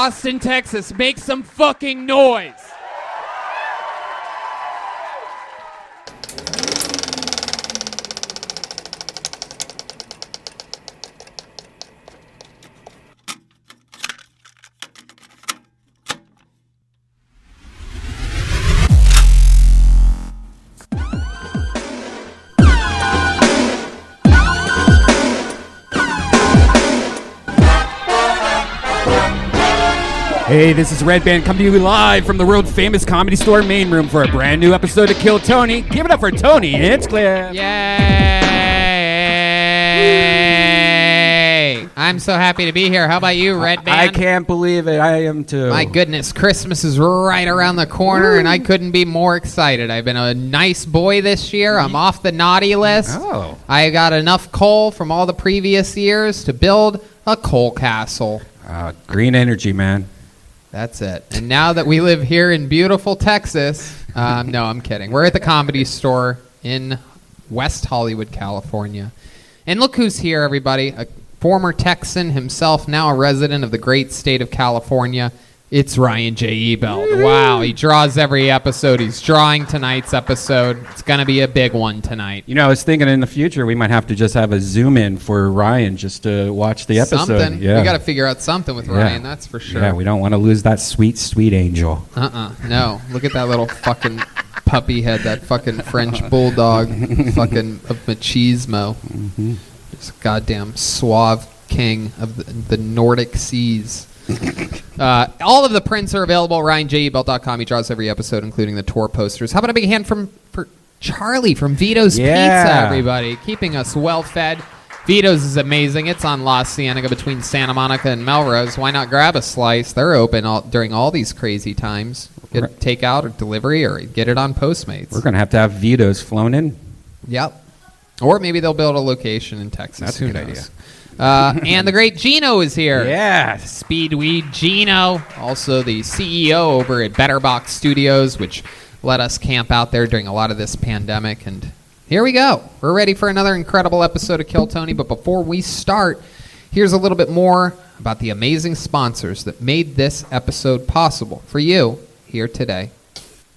Austin, Texas. Make some fucking noise. Hey, this is Red Band coming to you live from the world-famous Comedy Store main room for a brand new episode of Kill Tony. Give it up for Tony Hinchcliffe. Yay! I'm so happy to be here. How about you, Red Band? I can't believe it. I am too. My goodness, Christmas is right around the corner, and I couldn't be more excited. I've been a nice boy this year. I'm off the naughty list. Oh. I got enough coal from all the previous years to build a coal castle. Green energy, man. That's it. And now that we live here in beautiful Texas, no, I'm kidding. We're at the Comedy Store in West Hollywood, California. And look who's here, everybody. A former Texan himself, now a resident of the great state of California. It's Ryan J. Ebelt. Wow, he draws every episode. He's drawing tonight's episode. It's going to be a big one tonight. You know, I was thinking in the future we might have to just have a zoom in for Ryan just to watch the episode. Something. Yeah. We got to figure out something with Ryan, that's for sure. Yeah, we don't want to lose that sweet, sweet angel. No. Look at that little fucking puppy head, that fucking French bulldog, fucking of machismo. Mm-hmm. This goddamn suave king of the Nordic seas. All of the prints are available at RyanJEbelt.com. He draws every episode, including the tour posters. How about a big hand for Charlie from Vito's Pizza, everybody, keeping us well fed. Vito's is amazing. It's on La Cienega between Santa Monica and Melrose. Why not grab a slice? They're open during all these crazy times. Get takeout or delivery, or get it on Postmates. We're going to have Vito's flown in. Yep. Or maybe they'll build a location in Texas. That's Who a good knows? And the great Gino is here. Yeah. Speedweed Gino, also the CEO over at BetterBox Studios, which let us camp out there during a lot of this pandemic. And here we go. We're ready for another incredible episode of Kill Tony. But before we start, here's a little bit more about the amazing sponsors that made this episode possible for you here today.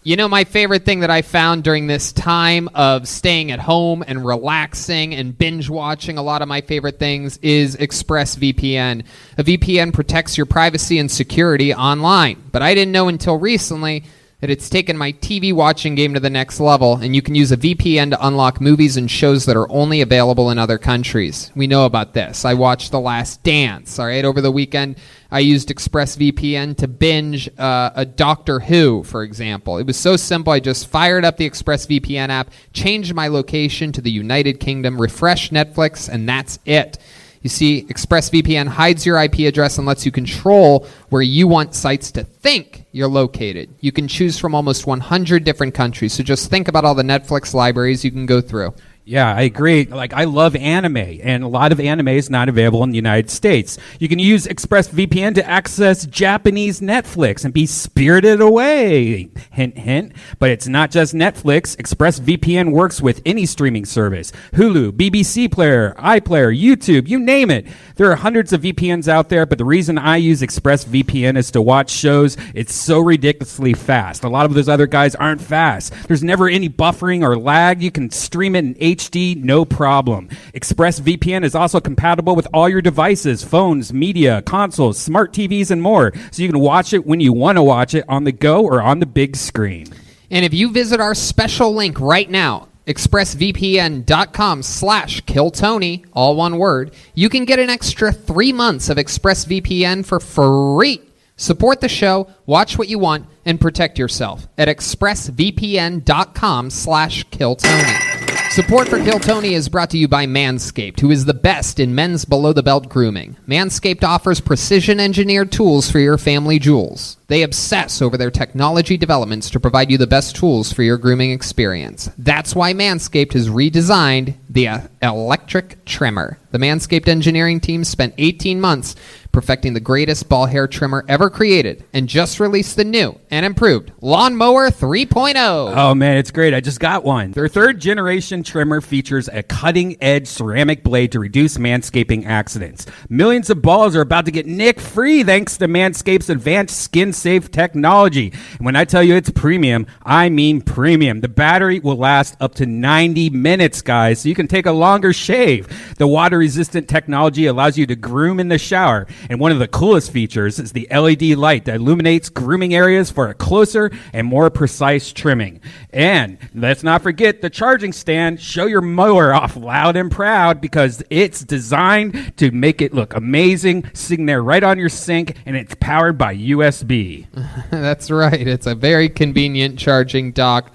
You know, my favorite thing that I found during this time of staying at home and relaxing and binge watching a lot of my favorite things is ExpressVPN. A VPN protects your privacy and security online. But I didn't know until recently that it's taken my TV watching game to the next level, and you can use a VPN to unlock movies and shows that are only available in other countries. We know about this. I watched The Last Dance, all right? Over the weekend, I used ExpressVPN to binge a Doctor Who, for example. It was so simple. I just fired up the ExpressVPN app, changed my location to the United Kingdom, refreshed Netflix, and that's it. You see, ExpressVPN hides your IP address and lets you control where you want sites to think you're located. You can choose from almost 100 different countries, so just think about all the Netflix libraries you can go through. Yeah, I agree. Like, I love anime, and a lot of anime is not available in the United States. You can use ExpressVPN to access Japanese Netflix and be spirited away. Hint, hint. But it's not just Netflix. ExpressVPN works with any streaming service. Hulu, BBC Player, iPlayer, YouTube, you name it. There are hundreds of VPNs out there, but the reason I use ExpressVPN is to watch shows. It's so ridiculously fast. A lot of those other guys aren't fast. There's never any buffering or lag. You can stream it in HD, no problem. ExpressVPN is also compatible with all your devices, phones, media, consoles, smart TVs, and more. So you can watch it when you want to watch it on the go or on the big screen. And if you visit our special link right now, expressvpn.com/killtony, all one word, you can get an extra 3 months of ExpressVPN for free. Support the show, watch what you want, and protect yourself at expressvpn.com/killtony. Support for Kill Tony is brought to you by Manscaped, who is the best in men's below-the-belt grooming. Manscaped offers precision-engineered tools for your family jewels. They obsess over their technology developments to provide you the best tools for your grooming experience. That's why Manscaped has redesigned the electric trimmer. The Manscaped engineering team spent 18 months perfecting the greatest ball hair trimmer ever created, and just released the new and improved Lawnmower 3.0. Oh, man, it's great. I just got one. Their third-generation trimmer features a cutting-edge ceramic blade to reduce manscaping accidents. Millions of balls are about to get nick-free thanks to Manscaped's advanced skin-safe technology. And when I tell you it's premium, I mean premium. The battery will last up to 90 minutes, guys, so you can take a longer shave. The water-resistant technology allows you to groom in the shower. And one of the coolest features is the LED light that illuminates grooming areas for a closer and more precise trimming. And let's not forget the charging stand. Show your mower off loud and proud because it's designed to make it look amazing, sitting there right on your sink, and it's powered by USB. That's right. It's a very convenient charging dock.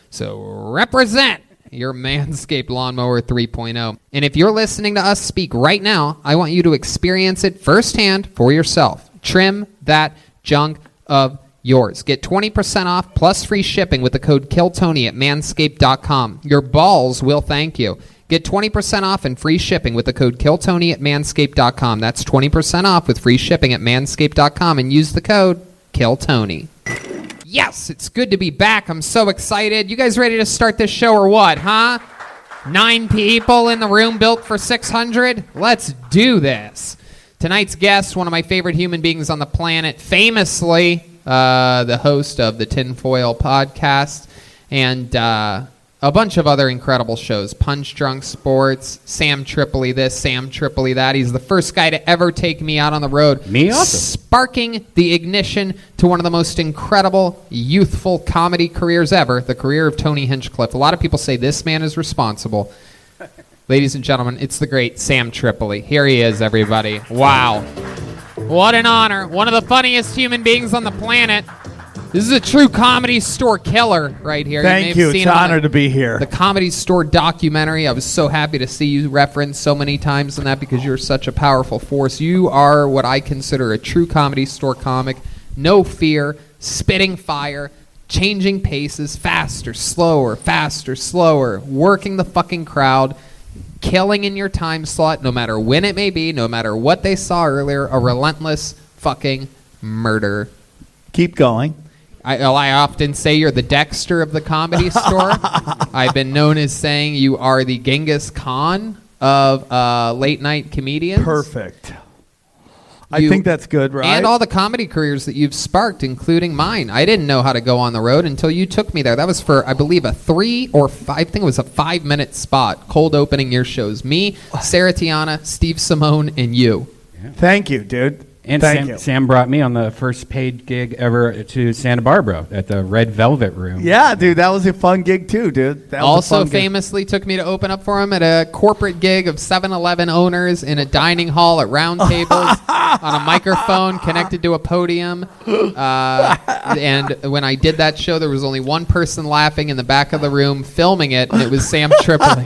So represent your Manscaped Lawnmower 3.0. And if you're listening to us speak right now, I want you to experience it firsthand for yourself. Trim that junk of yours. Get 20% off plus free shipping with the code KILLTONY at manscaped.com. Your balls will thank you. Get 20% off and free shipping with the code KILLTONY at manscaped.com. That's 20% off with free shipping at manscaped.com and use the code KILLTONY. Yes, it's good to be back. I'm so excited. You guys ready to start this show or what, huh? 9 people in the room built for 600? Let's do this. Tonight's guest, one of my favorite human beings on the planet, famously the host of the Tinfoil podcast and a bunch of other incredible shows. Punch Drunk Sports, Sam Tripoli this, Sam Tripoli that. He's the first guy to ever take me out on the road. Me also. Sparking the ignition to one of the most incredible youthful comedy careers ever, the career of Tony Hinchcliffe. A lot of people say this man is responsible. Ladies and gentlemen, it's the great Sam Tripoli. Here he is, everybody. Wow. What an honor. One of the funniest human beings on the planet. This is a true Comedy Store killer right here. Thank you. It's an honor to be here. The Comedy Store documentary. I was so happy to see you referenced so many times in that because you're such a powerful force. You are what I consider a true Comedy Store comic. No fear, spitting fire, changing paces, faster, slower, working the fucking crowd, killing in your time slot, no matter when it may be, no matter what they saw earlier, a relentless fucking murder. Keep going. I often say you're the Dexter of the Comedy Store. I've been known as saying you are the Genghis Khan of late-night comedians. Perfect. I think that's good, right? And all the comedy careers that you've sparked, including mine. I didn't know how to go on the road until you took me there. That was for, I believe, a 3 or 5, I think it was a 5-minute spot, cold opening your shows. Me, Sarah Tiana, Steve Simone, and you. Yeah. Thank you, dude. And Sam brought me on the first paid gig ever to Santa Barbara at the Red Velvet Room. Yeah, dude, that was a fun gig too, dude. That also famously took me to open up for him at a corporate gig of 7-Eleven owners in a dining hall at round tables on a microphone connected to a podium. And when I did that show, there was only one person laughing in the back of the room filming it, and it was Sam Tripoli.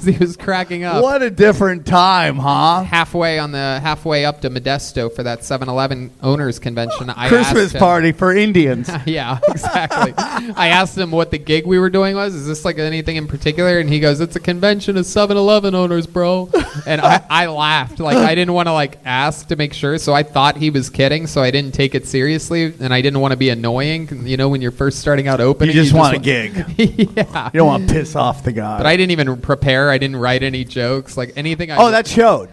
He was cracking up. What a different time, huh? Halfway up to Modesto for that 7-Eleven owners convention. Christmas party for Indians. Yeah, exactly. I asked him what the gig we were doing was. Is this like anything in particular? And he goes, it's a convention of 7-Eleven owners, bro. And I laughed. Like, I didn't want to like ask to make sure, so I thought he was kidding, so I didn't take it seriously, and I didn't want to be annoying. You know, when you're first starting out opening. You just want a gig. Yeah. You don't want to piss off the guy. But I didn't even prepare. I didn't write any jokes. Like, anything. That showed.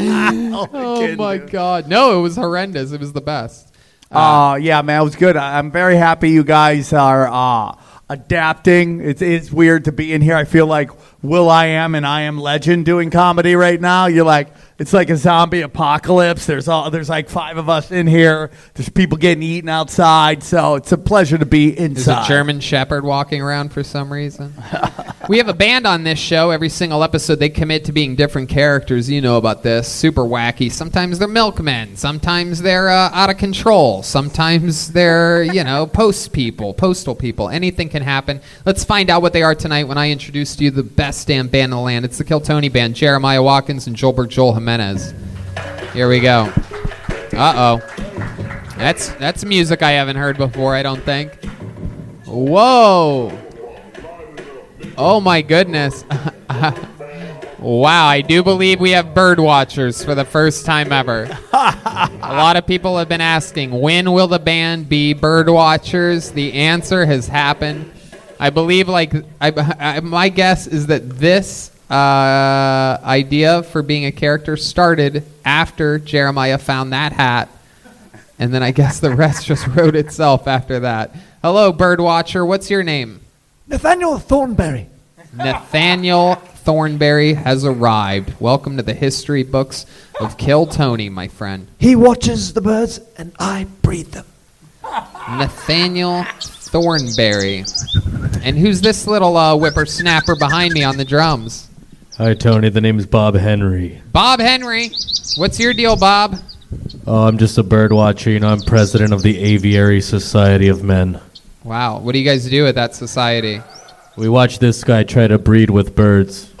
Oh my God. No, it was horrendous. It was the best. Yeah, man, it was good. I'm very happy you guys are adapting. It's weird to be in here. I feel like Will.i.am and I Am Legend doing comedy right now. You're like, it's like a zombie apocalypse. There's like 5 of us in here. There's people getting eaten outside. So it's a pleasure to be inside. There's a German Shepherd walking around for some reason. We have a band on this show. Every single episode, they commit to being different characters. You know about this. Super wacky. Sometimes they're milkmen. Sometimes they're out of control. Sometimes they're, postal people. Anything can happen. Let's find out what they are tonight when I introduce to you the best damn band in the land. It's the Kill Tony Band. Jeremiah Watkins and Joelberg Joel Jimenez. Here we go. Uh-oh. That's music I haven't heard before, I don't think. Whoa. Oh, my goodness. Wow, I do believe we have bird watchers for the first time ever. A lot of people have been asking, when will the band be bird watchers? The answer has happened. I believe, my guess is that this idea for being a character started after Jeremiah found that hat, and then I guess the rest just wrote itself after that. Hello, bird watcher. What's your name? Nathaniel Thornberry. Nathaniel Thornberry has arrived. Welcome to the history books of Kill Tony, my friend. He watches the birds and I breed them. Nathaniel Thornberry. And who's this little whippersnapper behind me on the drums? Hi, Tony. The name is Bob Henry. Bob Henry. What's your deal, Bob? Oh, I'm just a bird watcher. You know, I'm president of the Aviary Society of Men. Wow. What do you guys do at that society? We watch this guy try to breed with birds.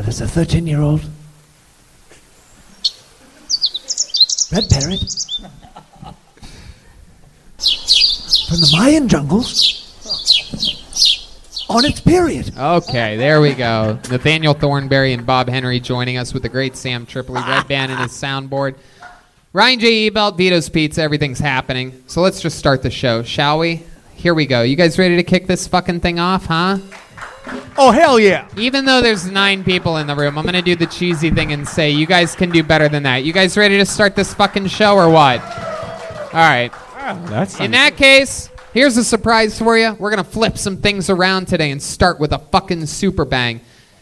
There's a 13-year-old red parrot from the Mayan jungles on its period. Okay, there we go. Nathaniel Thornberry and Bob Henry joining us with the great Sam Tripoli, Red Band and his soundboard. Ryan J. Ebelt, Vito's Pizza, everything's happening. So let's just start the show, shall we? Here we go. You guys ready to kick this fucking thing off, huh? Oh, hell yeah. Even though there's 9 people in the room, I'm going to do the cheesy thing and say you guys can do better than that. You guys ready to start this fucking show or what? All right. In that case, here's a surprise for you. We're going to flip some things around today and start with a fucking super bang.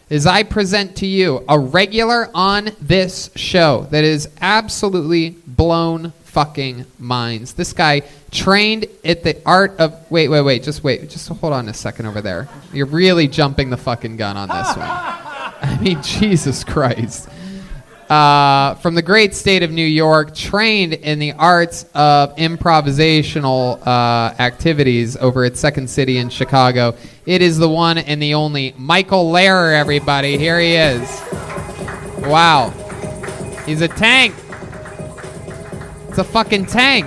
As I present to you a regular on this show that is absolutely blown fucking minds. This guy trained at the art of... Wait. Just hold on a second over there. You're really jumping the fucking gun on this one. I mean, Jesus Christ. From the great state of New York, trained in the arts of improvisational activities over at Second City in Chicago. It is the one and the only Michael Lehrer, everybody. Here he is. Wow. He's a tank. It's a fucking tank.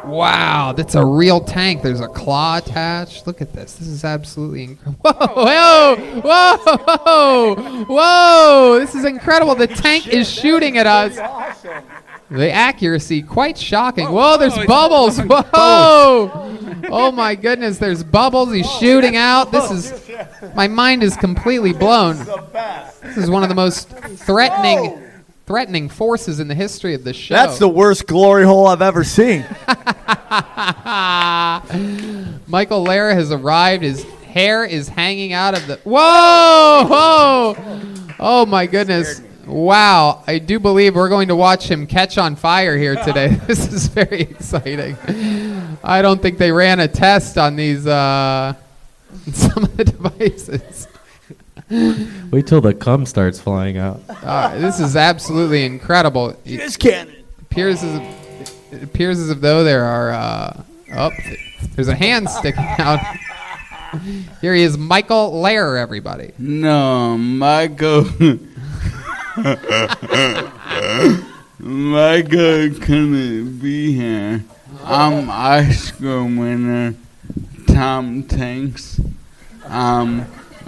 Wow, that's a real tank. There's a claw attached. Look at this. This is absolutely incredible. Whoa. This is incredible. The tank is shooting at us. The accuracy, quite shocking. Whoa, there's bubbles. Whoa. Oh, my goodness. There's bubbles. He's shooting out. My mind is completely blown. This is one of the most threatening forces in the history of the show. That's the worst glory hole I've ever seen. Michael Lehrer has arrived. His hair is hanging out of the... Whoa! Oh, my goodness. Wow. I do believe we're going to watch him catch on fire here today. This is very exciting. I don't think they ran a test on these some of the devices. Wait till the cum starts flying out. This is absolutely incredible. Just cannon. It appears as though there are... there's a hand sticking out. Here he is, Michael Lehrer, everybody. No, Michael... Michael couldn't be here. I'm Oscar winner Tom Hanks.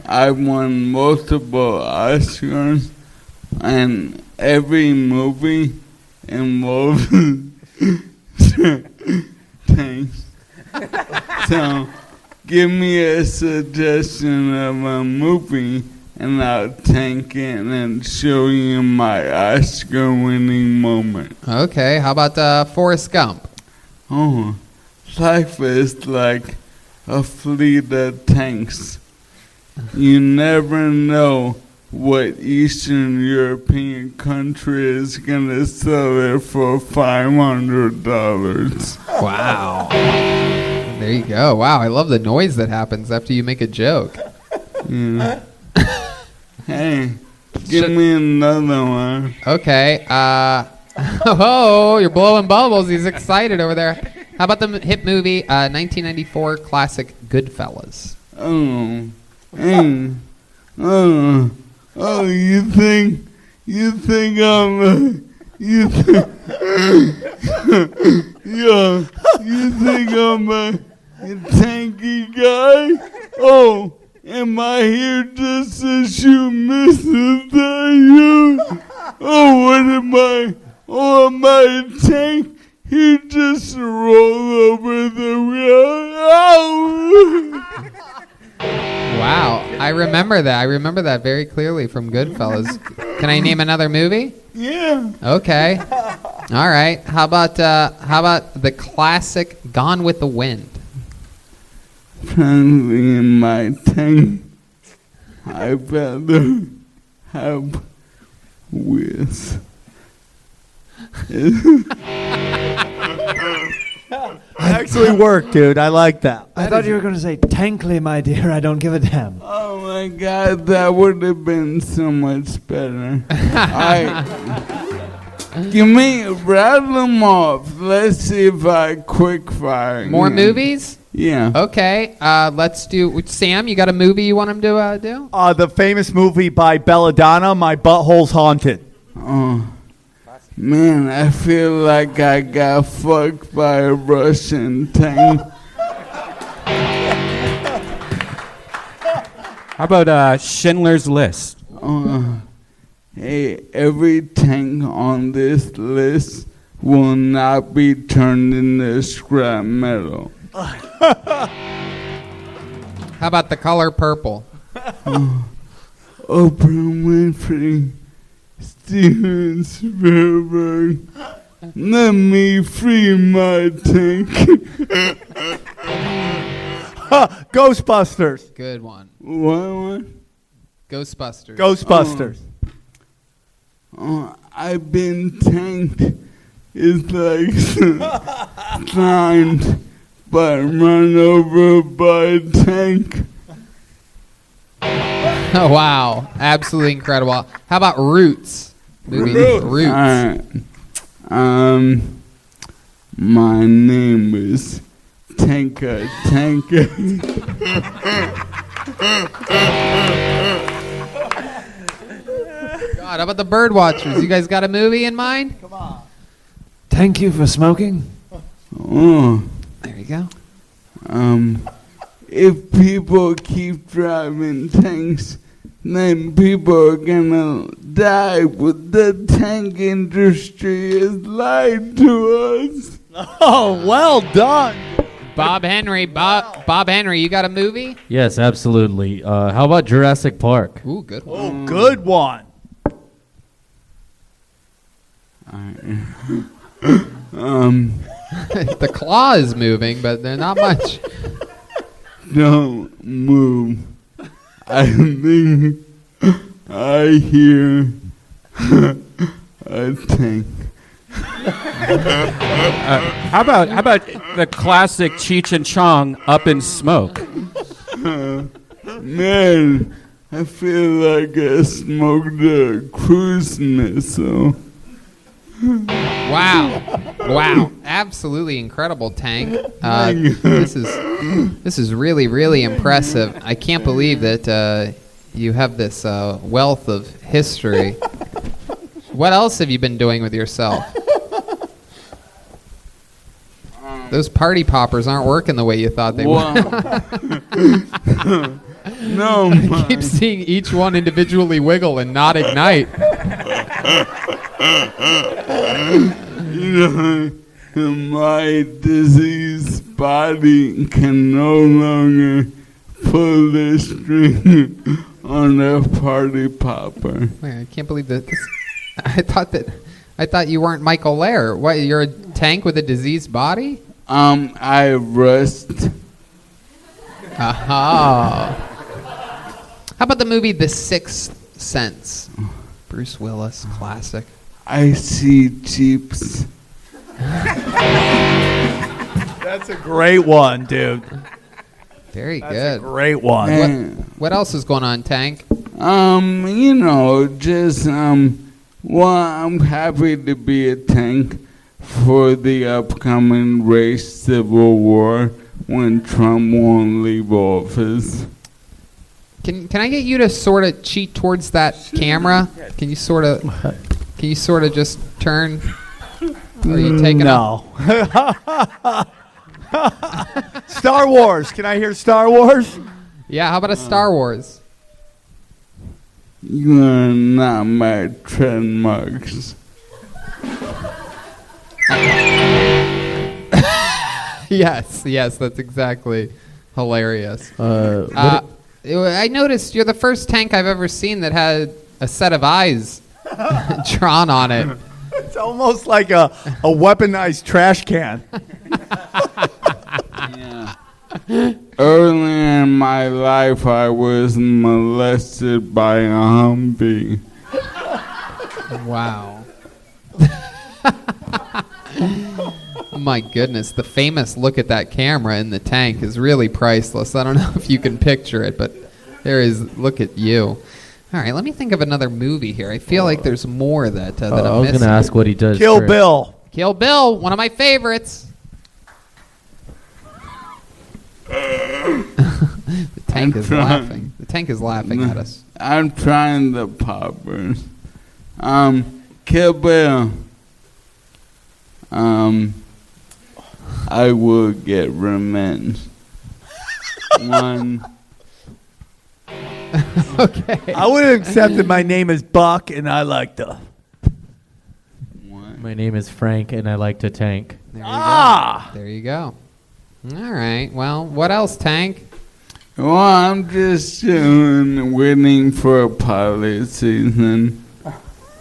I won multiple Oscars, and every movie involves tanks. So, give me a suggestion of a movie, and I'll tank it and show you my Oscar-winning moment. Okay, how about Forrest Gump? Oh, life is like a fleet of tanks. You never know what Eastern European country is going to sell it for $500. Wow. There you go. Wow, I love the noise that happens after you make a joke. Yeah. Hey, give me another one. Okay. Oh, you're blowing bubbles. He's excited over there. How about the hit movie 1994 classic Goodfellas? Oh, hey. Oh, you think I'm you think I'm tanky guy. Oh, am I here just to shoot missiles at you? Oh, what am I? Oh, am I a tank? He just rolled over the wheel. Oh! Wow, I remember that. I remember that very clearly from Goodfellas. Can I name another movie? Yeah. Okay. All right. How about the classic Gone with the Wind? Friendly in my tank. I better have wheels. Actually worked, dude. I like that. I thought you were going to say, Tankly, my dear, I don't give a damn. Oh my God, that would have been so much better. Give me, rattle them off. Let's see if I quick fire. More movies? Yeah. Okay. Let's do. Sam, you got a movie you want him to do? The famous movie by Belladonna, My Butthole's Haunted. Oh, man, I feel like I got fucked by a Russian tank. How about Schindler's List? Hey, every tank on this list will not be turned into scrap metal. How about The Color Purple? Oprah Winfrey, Steven Spielberg, let me free my tank. Ghostbusters. Good one. What? Ghostbusters. Ghostbusters. I've been tanked. It's like signed, but run over by a tank. Oh, wow. Absolutely incredible. How about Roots? Movie Roots. My name is Tanka. God, how about the Birdwatchers? You guys got a movie in mind? Come on. Thank you for smoking. Oh, There you go. if people keep driving tanks, then people are gonna die. But the tank industry has lied to us. Oh, well done. Bob Henry. Bob Henry, you got a movie? Yes, absolutely. How about Jurassic Park? Ooh, good one. Oh, good one. The claw is moving, but they're not much. Don't move. I think I hear a tank. How about the classic Cheech and Chong, Up in Smoke? Man, I feel like I smoked a cruise missile. Wow. Absolutely incredible, Tank. This is really, really impressive. I can't believe that you have this wealth of history. What else have you been doing with yourself? Those party poppers aren't working the way you thought they would. No, I keep seeing each one individually wiggle and not ignite. you know, my diseased body can no longer pull the string on a party popper. Wait, I can't believe that. I thought you weren't Michael Lair. What? You're a tank with a diseased body? I rust. Aha. How about the movie The Sixth Sense? Bruce Willis, classic. I see jeeps. That's a great one, dude. Very That's good. a great one. Man. What else is going on, Tank? You know, just well, I'm happy to be a tank for the upcoming race civil war when Trump won't leave office. Can I get you to sort of cheat towards that camera? Can you sort of just turn? Or are you taking No. Star Wars. Can I hear Star Wars? Yeah, how about a Star Wars? You are not my trademarks. Yes, that's exactly hilarious. What I noticed you're the first tank I've ever seen that had a set of eyes drawn on it. It's almost like a weaponized trash can. Yeah. Early in my life, I was molested by a Humvee. Wow. My goodness, the famous look at that camera in the tank is really priceless. I don't know if you can picture it, but there is, look at you. All right, let me think of another movie here. I feel like there's more that I I'm was missing. going to ask what he does. Kill first. Bill. Kill Bill, one of my favorites. The tank is laughing. The tank is laughing at us. I'm trying the poppers. Kill Bill. I will get revenge. One. Okay. I would have accepted my name as Buck, and I like the. One. My name is Frank, and I like to tank. There you go. There you go. All right. Well, what else, Tank? Well, I'm just waiting for a pilot season.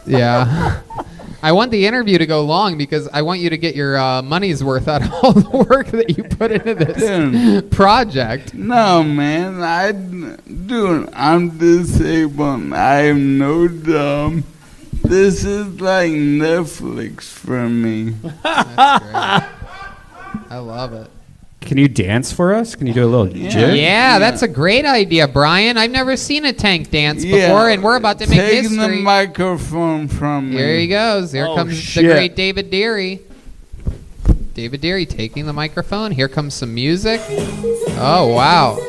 Yeah. I want the interview to go long because I want you to get your money's worth out of all the work that you put into this project. No, man. I'm disabled. I have no job. This is like Netflix for me. That's great. I love it. Can you dance for us? Can you do a little jig? Yeah, that's a great idea, Brian. I've never seen a tank dance before, and we're about to make Take history. the microphone from me. Here he goes. Here comes shit. the great David Deary. David Deary taking the microphone. Here comes some music. Oh, wow.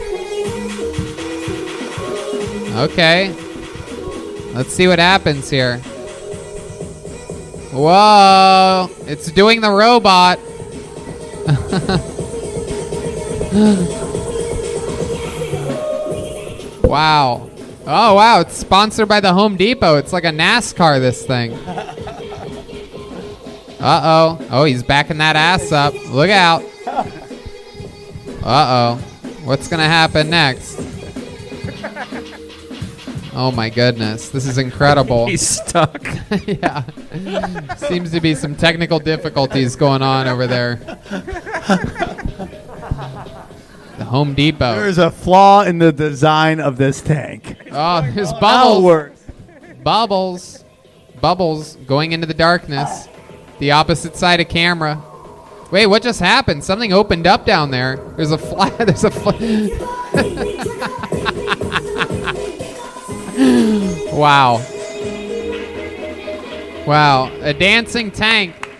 Okay. Let's see what happens here. Whoa. It's doing the robot. Wow. Oh, wow. It's sponsored by the Home Depot. It's like a NASCAR, this thing. Uh-oh. Oh, he's backing that ass up. Look out. Uh-oh. What's going to happen next? Oh, my goodness. This is incredible. He's stuck. Yeah. Seems to be some technical difficulties going on over there. The Home Depot. There's a flaw in the design of this tank. Oh, there's How it bubbles. works. Bubbles. Bubbles going into the darkness. The opposite side of camera. Wait, what just happened? Something opened up down there. There's a flat. There's a Wow. Wow. A dancing tank.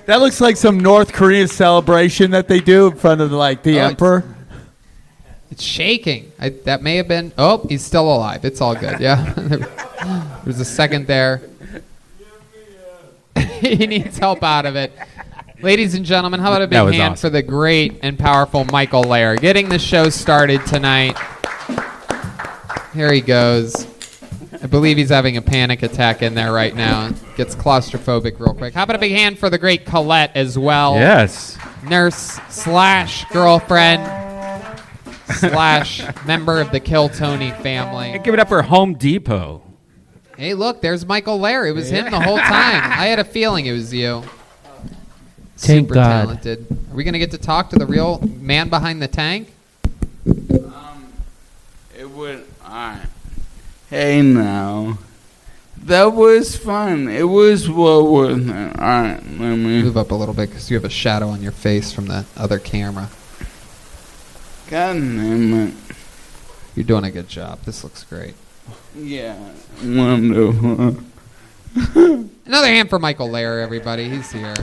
That looks like some North Korean celebration that they do in front of the emperor. It's shaking. That may have been. Oh, he's still alive. It's all good. Yeah. There's a second there. He needs help out of it. Ladies and gentlemen, how about a That big was hand awesome. for the great and powerful Michael Lair, getting the show started tonight. Here he goes. I believe he's having a panic attack in there right now. Gets claustrophobic real quick. How about a big hand for the great Colette as well? Yes. Nurse / girlfriend / member of the Kill Tony family. Give it up for Home Depot. Hey, look, there's Michael Lair. It was him the whole time. I had a feeling it was you. Thank Super God. talented. Are we going to get to talk to the real man behind the tank? It would. Alright. Hey now. That was fun. It was well worth it. Alright, let me. Move up a little bit because you have a shadow on your face from the other camera. God damn it. You're doing a good job. This looks great. Yeah. Wonderful. Another hand for Michael Lair, everybody. He's here.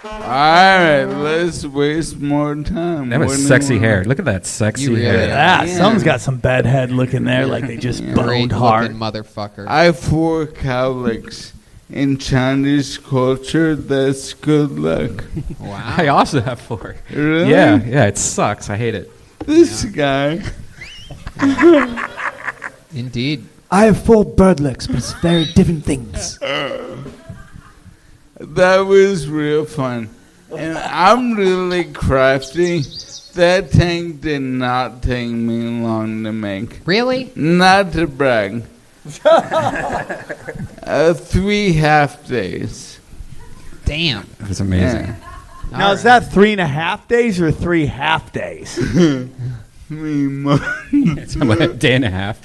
Alright, let's waste more time. That was What do you sexy want? hair. Look at that sexy You really hair. Yeah, Yeah. someone's got some bedhead looking there, like they just Great boned looking hard. motherfucker. I have 4 cowlicks. in Chinese culture, that's good luck. Wow. I also have 4. Really? Yeah, it sucks. I hate it. This guy. Indeed. I have 4 bird legs, but it's very different things. That was real fun. And I'm really crafty. That tank did not take me long to make. Really? Not to brag. 3 half days. Damn. It was amazing. Yeah. Now, is that 3.5 days or 3 half days? 3 months. It's about a day and a half.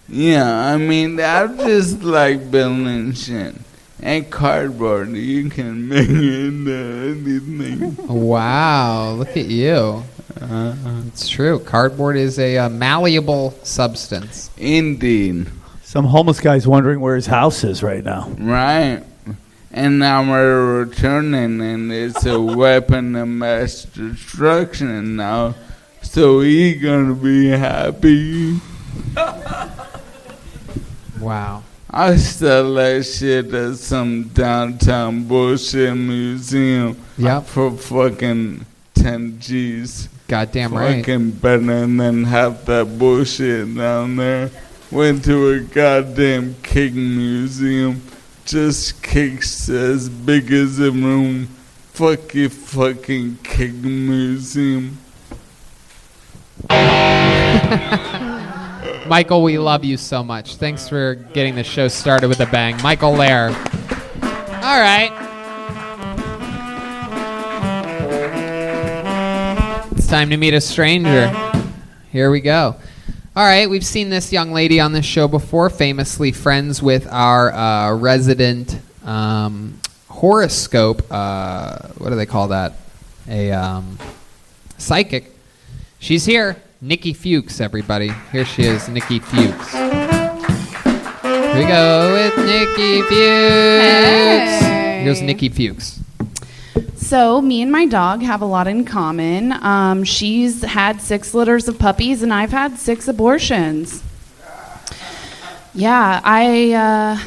Yeah, I mean, I'm just like building shit. And cardboard, you can make it into anything. Wow. Look at you. It's true. Cardboard is a malleable substance. Indeed. Some homeless guy's wondering where his house is right now. Right. And now we're returning, and it's a weapon of mass destruction now. So he gonna be happy. Wow. I sell that shit at some downtown bullshit museum. Yep. For fucking 10 G's. Goddamn right. Fucking better than half that bullshit down there. Went to a goddamn cake museum. Just cakes as big as a room. Fuck your fucking cake museum. Michael, we love you so much. Thanks for getting the show started with a bang. Michael Lair. All right. It's time to meet a stranger. Here we go. All right, we've seen this young lady on this show before, famously friends with our resident horoscope. What do they call that? A psychic. She's here. Nikki Fuchs, everybody. Here she is, Nikki Fuchs. Here we go with Nikki Fuchs. Hey. Here's Nikki Fuchs. So me and my dog have a lot in common. She's had 6 litters of puppies, and I've had 6 abortions. Yeah, I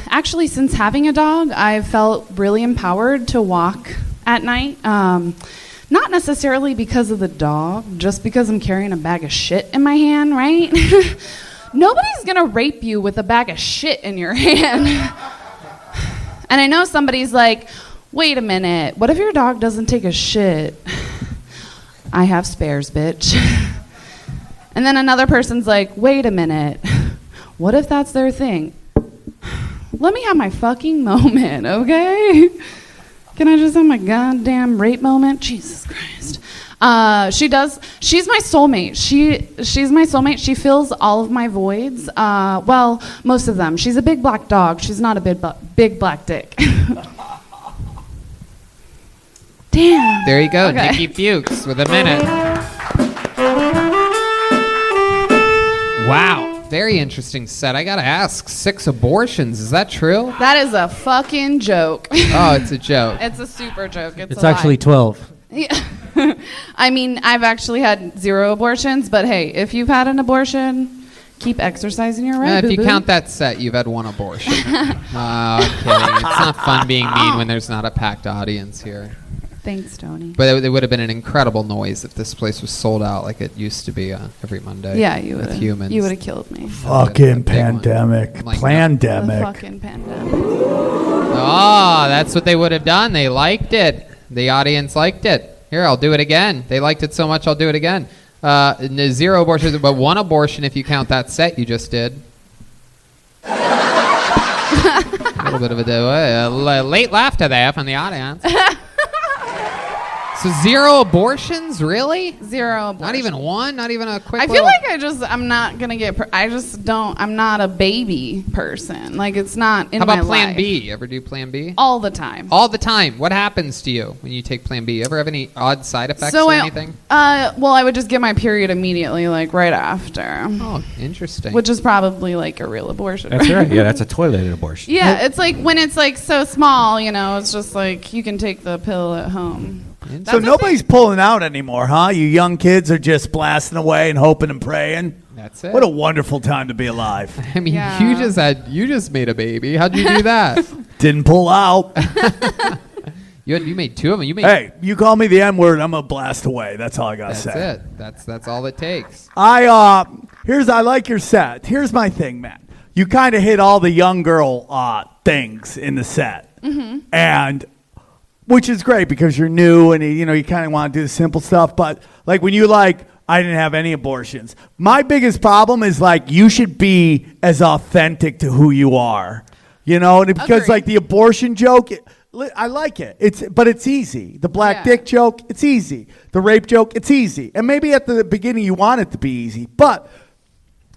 actually, since having a dog, I've felt really empowered to walk at night. Not necessarily because of the dog, just because I'm carrying a bag of shit in my hand, right? Nobody's gonna rape you with a bag of shit in your hand. And I know somebody's like, wait a minute, what if your dog doesn't take a shit? I have spares, bitch. And then another person's like, wait a minute, what if that's their thing? Let me have my fucking moment, okay? Can I just have my goddamn rape moment? Jesus Christ. She's my soulmate. She's my soulmate. She fills all of my voids. Well, most of them. She's a big black dog. She's not a big black dick. Damn. There you go, Okay. Nikki Fuchs with a minute. Wow. Very interesting set. I gotta ask, 6 abortions. Is that true? That is a fucking joke. Oh, it's a joke. It's a super joke. It's a actually lie. 12. Yeah. I mean, I've actually had 0 abortions, but hey, if you've had an abortion, keep exercising your right. If you boo-boo. count that set, you've had 1 abortion. I'm kidding. It's not fun being mean when there's not a packed audience here. Thanks, Tony. But it would have been an incredible noise if this place was sold out like it used to be every Monday. Yeah, you with would. humans. You would have killed me. Fucking A big one. pandemic. Like, The Plandemic. fucking pandemic. Oh, that's what they would have done. They liked it. The audience liked it. Here, I'll do it again. They liked it so much, I'll do it again. 0 abortions, but 1 abortion if you count that set you just did. A little bit of a late laughter there from the audience. So 0 abortions, really? 0 abortions. Not even 1? Not even a quick? I feel like I'm not gonna get. I'm not a baby person. Like it's not in How my about Plan life. B? You ever do Plan B? All the time. All the time. What happens to you when you take Plan B? You ever have any odd side effects So or I- anything? Well, I would just get my period immediately, like right after, Oh, interesting. which is probably like a real abortion. That's right. Yeah, that's a toilet abortion. Yeah, it's like when it's like so small, it's just like you can take the pill at home. So nobody's pulling out anymore, huh? You young kids are just blasting away and hoping and praying. That's it. What a wonderful time to be alive. I mean, Yeah. you just made a baby. How'd you do that? Didn't pull out. You made 2 of them. You made. Hey, you call me the N-word, I'm going to blast away. That's all I got to That's say. it. That's all it takes. I like your set. Here's my thing, man. You kind of hit all the young girl things in the set. Mm-hmm. And which is great because you're new and you kind of want to do the simple stuff, but like when you I didn't have any abortions. My biggest problem is you should be as authentic to who you are. And because Agreed. the abortion joke, I like it. But it's easy. The black dick joke, it's easy. The rape joke, it's easy. And maybe at the beginning you want it to be easy. But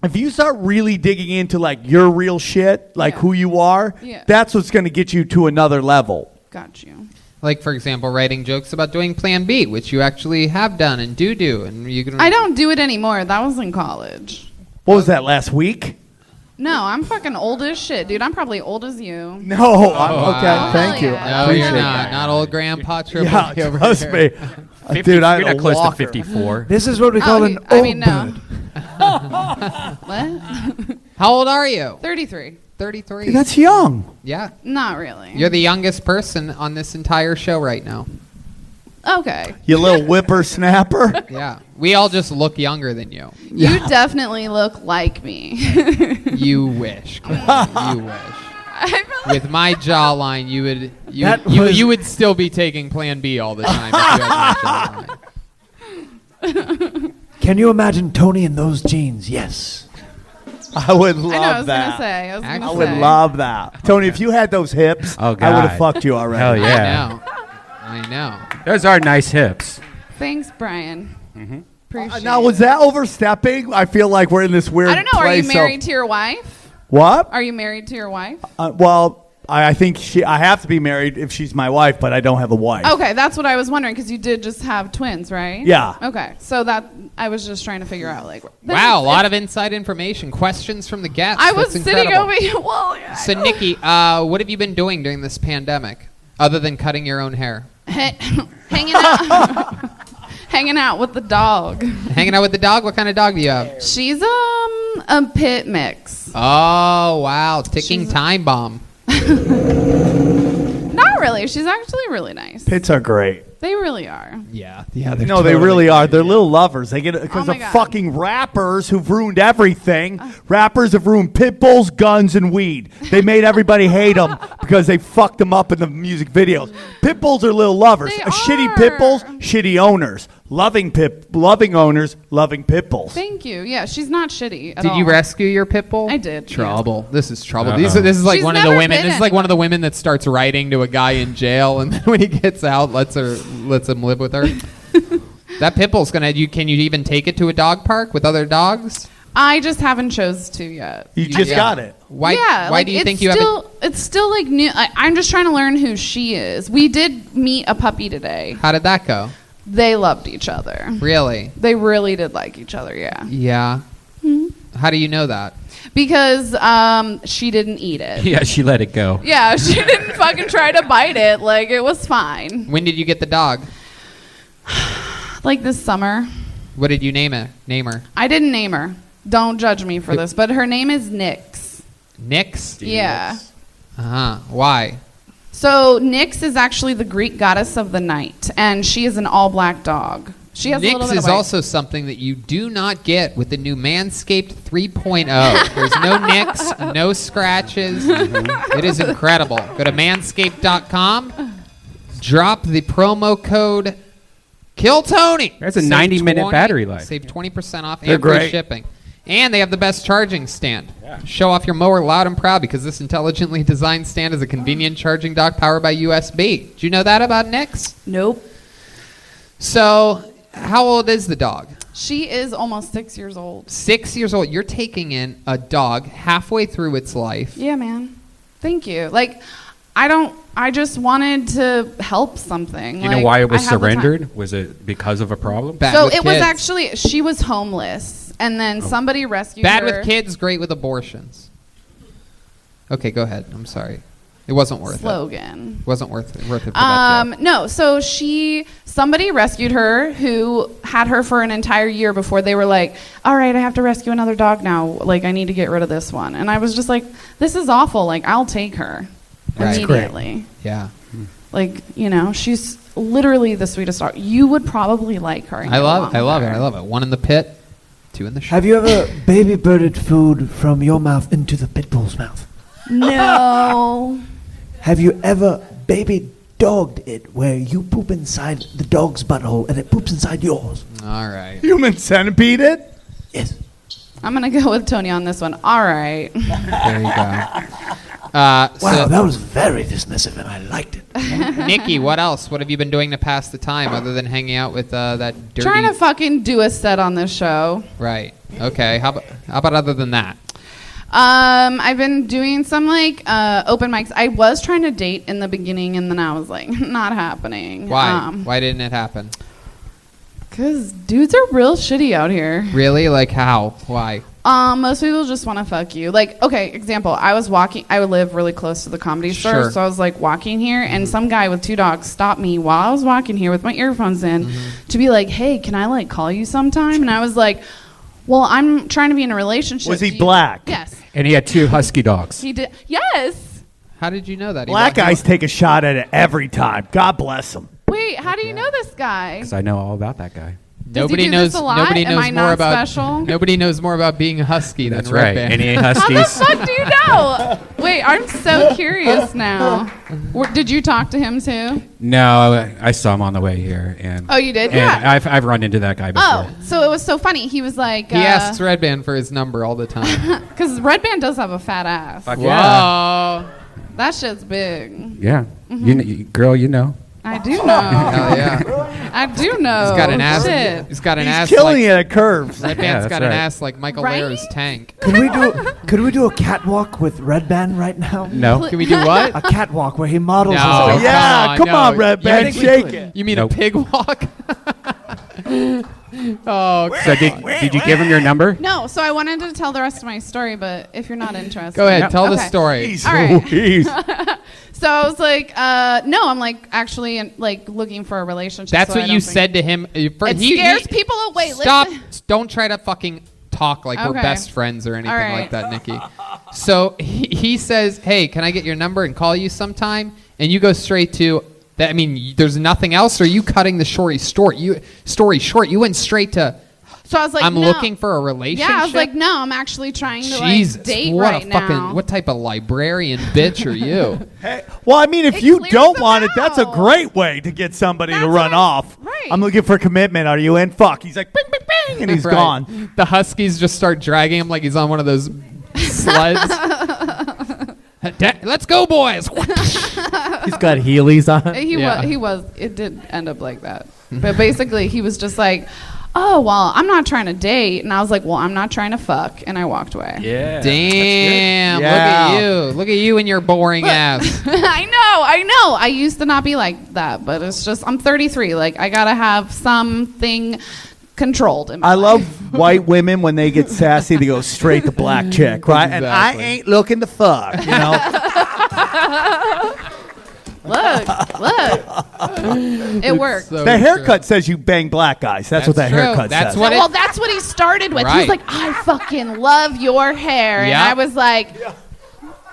if you start really digging into your real shit, who you are, that's what's going to get you to another level. Got you. Like, for example, writing jokes about doing Plan B, which you actually have done and do, and you can. I don't do it anymore. That was in college. What was that, last week? No, I'm fucking old as shit, dude. I'm probably old as you. No, wow. okay, thank you. Yeah. I No, appreciate you're not. that. Not old Grandpa Tripoli Yeah, over trust here. me. 50, Dude, I you're had not a close walker. to 54. This is what we call an I old mean, no. bird. What? How old are you? 33. 33. Dude, that's young. Yeah. Not really. You're the youngest person on this entire show right now. Okay. You little whippersnapper. Yeah. We all just look younger than you. You definitely look like me. You wish. Clinton. You wish. I feel With my jawline, That was- you would still be taking Plan B all the time if you had my jawline. Can you imagine Tony in those jeans? Yes. I would I know, I love was that. gonna say. I was gonna I I say. would love that. Tony, if you had those hips, Oh, I would God. have fucked you already. Hell yeah. I know. Those are nice hips. Thanks, Brian. Appreciate Now, it. was that overstepping? I feel like we're in this weird I don't know. Are you place married to your wife? What? Are you married to your wife? Well, I think I have to be married if she's my wife, but I don't have a wife. Okay, that's what I was wondering because you did just have twins, right? Yeah. Okay, so that I was just trying to figure out Wow, a lot of inside information. Questions from the guests. I was That's sitting incredible. over here. Well, yeah, So, Nikki, what have you been doing during this pandemic other than cutting your own hair? hanging out, hanging out with the dog. Hanging out with the dog? What kind of dog do you have? She's a pit mix. Oh, wow. Ticking time bomb. Not really. She's actually really nice. Pits are great. They really are. Yeah. No, they really are. They're little lovers. They get it because Oh of my God. fucking rappers who've ruined everything. Rappers have ruined pit bulls, guns, and weed. They made everybody hate them because they fucked them up in the music videos. Pit bulls are little lovers. They Shitty pit are. bulls, shitty owners. Loving owners, loving pit bulls. Thank you. Yeah, she's not shitty at Did all. you rescue your pit bull? I did, yeah. Trouble. This is trouble. Uh-oh. This is like She's one of the never women. been This is like one of the women that starts writing to a guy in jail, and then when he gets out, lets him live with her. That pit bull's gonna. Can you even take it to a dog park with other dogs? I just haven't chose to yet. You just Yeah. got it. Why? Yeah, Why like, do you it's think you haven't? still, It's still like new. I'm just trying to learn who she is. We did meet a puppy today. How did that go? They loved each other. Really? They really did like each other. Yeah, Yeah. How do you know that? because she didn't eat it. Yeah, she let it go. Yeah, she didn't fucking try to bite it. Like it was fine. When did you get the dog? Like this summer, What did you name her? I didn't name her. Don't judge me for this, but her name is Nyx. Nyx? Yeah. Uh-huh. Why? So Nyx is actually the Greek goddess of the night, and she is an all-black dog. She has a little Nyx bit is of white. also something that you do not get with the new Manscaped 3.0. There's no nicks, no scratches. It is incredible. Go to manscaped.com, drop the promo code KILLTONY. That's a Save 90-minute battery life. Save 20% off They're and free great. shipping. And they have the best charging stand. Show off your mower loud and proud because this intelligently designed stand is a convenient charging dock powered by USB. Did you know that about Nyx? Nope. So, how old is the dog? She is almost 6 years old. 6 years old. You're taking in a dog halfway through its life. Yeah, man. Thank you. Like, I just wanted to help something. You know Like, why it was I have the time. surrendered? Was it because of a problem? Bad So with it was kids. actually, she was homeless, and then somebody rescued Bad her. with kids, great with abortions. Okay, go ahead. I'm sorry. It wasn't worth slogan. it. Wasn't worth it for that joke. No, so somebody rescued her who had her for an entire year before they were like, all right, I have to rescue another dog now. Like, I need to get rid of this one. And I was just like, this is awful. Like, I'll take her Right. immediately. Yeah. Like, she's literally the sweetest dog. You would probably like her. I love it. One in the pit, two in the shop. Have you ever baby birded food from your mouth into the pit bull's mouth? No. Have you ever baby dogged it where you poop inside the dog's butthole and it poops inside yours? All right. Human centipede it? Yes. I'm going to go with Tony on this one. All right. There you go. Wow, that was very dismissive and I liked it. Nikki, what else? What have you been doing to pass the time other than hanging out with that dirty... Trying to fucking do a set on this show. Right. Okay. How about other than that? I've been doing some open mics. I was trying to date in the beginning, and then I was like, not happening. Why? Why didn't it happen? Because dudes are real shitty out here. Really? Like how? Why? Most people just want to fuck you. Like, okay, example. I live really close to the Comedy Store, Sure. so I was like walking here, and some guy with 2 dogs stopped me while I was walking here with my earphones in to be like, hey, can I call you sometime? And I was like, well, I'm trying to be in a relationship. Was he black? Yes. And he had 2 husky dogs. He did. Yes. How did you know that? Black guys take a shot at it every time. God bless them. Wait, how do you know this guy? Because I know all about that guy. Nobody he do knows. this a lot? Nobody Am knows I more not about. special? Nobody knows more about being a husky That's than Red right. Band. Any How the huskies? fuck do you know? Wait, I'm so curious now. Did you talk to him too? No, I saw him on the way here. And Oh, you did? and Yeah. I've run into that guy before. Oh, so it was so funny. He was like, He asks Red Band for his number all the time. because Red Band does have a fat ass. Fuck Whoa. yeah. That shit's big. Yeah. Girl, you know. I do know. Hell yeah. I do know. He's got an ass. Shit. He's got an He's ass. killing like, it at curves. Red Yeah, Band's that's got an right. ass like Michael Right? Lair's tank. Could we do a catwalk with Red Band right now? No. Can we do what? A catwalk where he models No. his own. Yeah, come on, no. Red You Band, mean- shake it. You mean Nope. a pig walk? Oh, So did you give him your number? No, so I wanted to tell the rest of my story, but if you're not interested. go ahead. Tell the Okay. story. He's, All right. he's- So I was like, no, I'm actually looking for a relationship. That's so I what don't you think- said to him. It scares people away. Stop. Listen. Don't try to fucking talk like we're Okay. best friends or anything All right. like that, Nikki. So he says, hey, can I get your number and call you sometime? And you go straight to that. I mean, there's nothing else. Or are you cutting the story short? You went straight to, So I was like, I'm no. looking for a relationship. Yeah, I was like, no, I'm actually trying to Jesus, date what right a fucking, now. what type of librarian bitch are you? Hey, well, I mean, if It you clears don't them want it, that's a out. great way to get somebody to That's run right. off. Right. I'm looking for commitment. Are you in? Fuck. He's like, bing, bing, bing, and he's Right. gone. The Huskies just start dragging him like he's on one of those sleds. Let's go, boys. He's got Heelys on. Yeah. It did end up like that. But basically, he was just like, oh, well, I'm not trying to date. And I was like, well, I'm not trying to fuck. And I walked away. Yeah. Damn, Yeah. look at you. Look at you and your boring ass. I know. I used to not be like that, but it's just, I'm 33. Like, I got to have something controlled in my I life. love white women when they get sassy. They go straight to black chick, right? And I Exactly. ain't looking to fuck, you know. Look. It worked. So The true. haircut says you bang black guys. That's what that That's true. haircut That's says. what Well, that's what he started with. He Right. was like, I fucking love your hair. And Yep. I was like,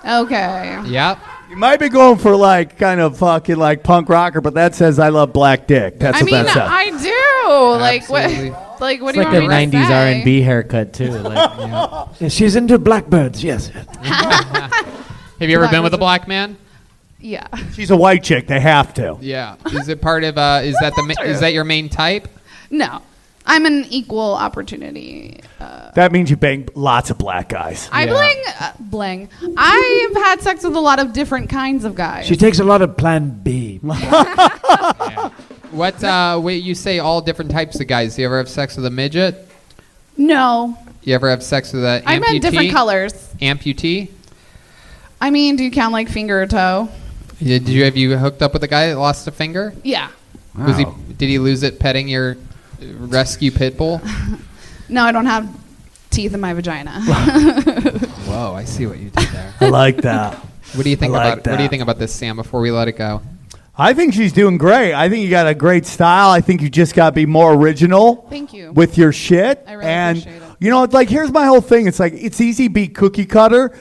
okay. Yep. You might be going for like kind of fucking like punk rocker, but that says I love black dick. That's I what mean, that says. I do. Absolutely. Like, what It's do you like a want me to 90s say? R&B haircut too. Like, Yeah, she's into blackbirds, yes. Have you ever been with a black man? Yeah. She's a white chick. They have to. Yeah. Is it part of? Is that your main type? No. I'm an equal opportunity. That means you bang lots of black guys. I bling. I've had sex with a lot of different kinds of guys. She takes a lot of Plan B. What? Wait, you say all different types of guys. Do you ever have sex with a midget? No. You ever have sex with an amputee? I meant different colors. Amputee? I mean, do you count like finger or toe? Have you hooked up with a guy that lost a finger? Yeah. Was he? Did he lose it petting your rescue pit bull? No, I don't have teeth in my vagina. Whoa, I see what you did there. I like that. What do you think I like about? What do you that. think about this, Sam? Before we let it go, I think she's doing great. I think you got a great style. I think you just got to be more original. Thank you. With your shit. I really and appreciate it. you know, it's like here's my whole thing. It's like it's easy to be cookie cutter,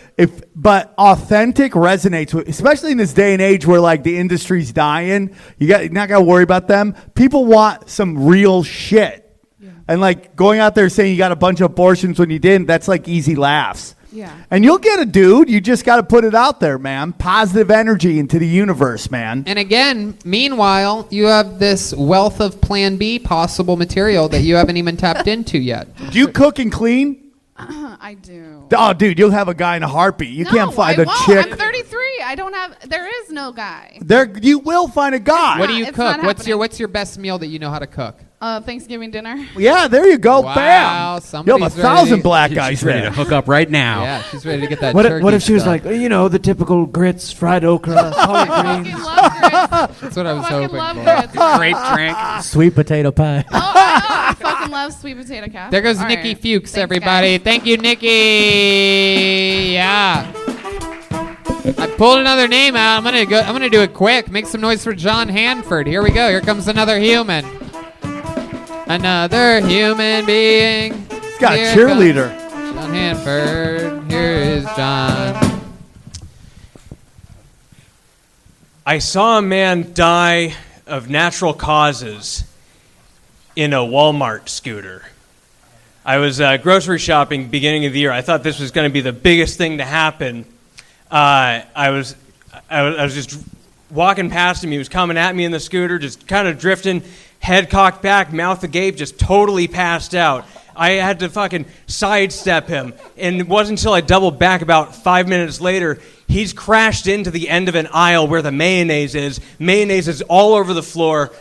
but authentic resonates with, especially in this day and age where like the industry's dying. You're not gotta worry about them. People want some real shit. Yeah. And like going out there saying you got a bunch of abortions when you didn't, that's like easy laughs. Yeah. And you'll get a dude. You just got to put it out there, man. Positive energy into the universe, man. and again, meanwhile, you have this wealth of Plan B possible material that you haven't even tapped into yet. Do you cook and clean? I do. Oh, dude, you'll have a guy in a heartbeat. You can't find I a won't. chick. I'm 33. I don't have. There is no guy. You will find a guy. What do you It's cook? not What's your best meal that you know how to cook? Thanksgiving dinner. Yeah, there you go. Wow, Bam. You'll somebody's have 1,000 ready. black She's guys ready to there. hook up right now. Yeah, she's ready to get that. What turkey if she was stuff. like, you know, the typical grits, fried okra, collard I greens, fucking love grits. That's what I was fucking hoping love for. grits. Grape drink. Sweet potato pie. I fucking love sweet potato casserole. There goes All Nikki right. Fuchs, Thanks, everybody. guys. Thank you, Nikki. Yeah. I pulled another name out. I'm gonna do it quick. Make some noise for John Hanford. Here we go. Here comes another human. Another human being. He's got a Here cheerleader. comes John Hanford. Here is John. I saw a man die of natural causes in a Walmart scooter. I was grocery shopping beginning of the year. I thought this was going to be the biggest thing to happen. I was just walking past him. He was coming at me in the scooter, just kind of drifting, head cocked back, mouth agape, just totally passed out. I had to fucking sidestep him. And it wasn't until I doubled back about 5 minutes later, he's crashed into the end of an aisle where the mayonnaise is. Mayonnaise is all over the floor.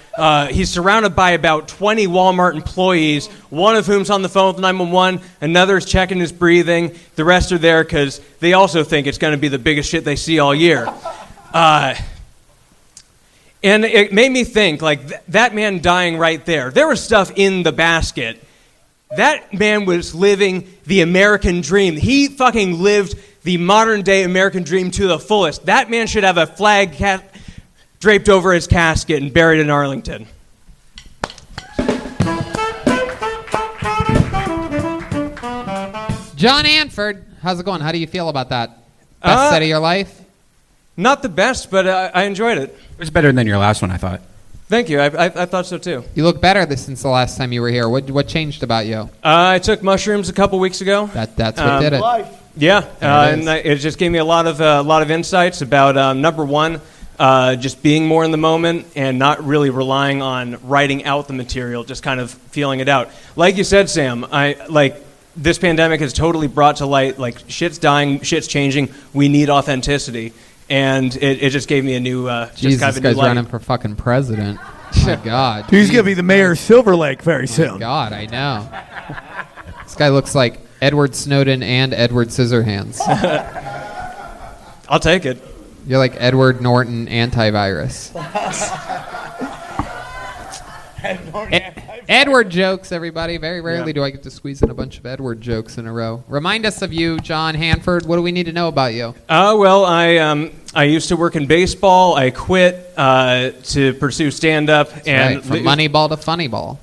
He's surrounded by about 20 Walmart employees, one of whom's on the phone with 911, another is checking his breathing. The rest are there because they also think it's going to be the biggest shit they see all year. And it made me think, like, that man dying right there, there was stuff in the basket. That man was living the American dream. He fucking lived the modern-day American dream to the fullest. That man should have a flag draped over his casket and buried in Arlington. John Hanford, how's it going? How do you feel about that? Best set of your life? Not the best, but I enjoyed it. It was better than your last one, I thought. Thank you. I thought so, too. You look better since the last time you were here. What changed about you? I took mushrooms a couple weeks ago. That's what did it. Yeah, There it is. and it just gave me a lot of insights about number one, just being more in the moment and not really relying on writing out the material, just kind of feeling it out. Like you said, Sam, this pandemic has totally brought to light, like, shit's dying, shit's changing. We need authenticity, and it just gave me a new, Jesus, just kind of a this new guy's light. running for fucking president. Oh my God. He's going to be the mayor of Silver Lake very soon. God, I know. This guy looks like Edward Snowden and Edward Scissorhands. I'll take it. You're like Edward Norton antivirus. Edward jokes, everybody. Very rarely do I get to squeeze in a bunch of Edward jokes in a row. Remind us of you, John Hanford. What do we need to know about you? Well, I used to work in baseball. I quit to pursue stand-up. And Right, from Moneyball to Funnyball.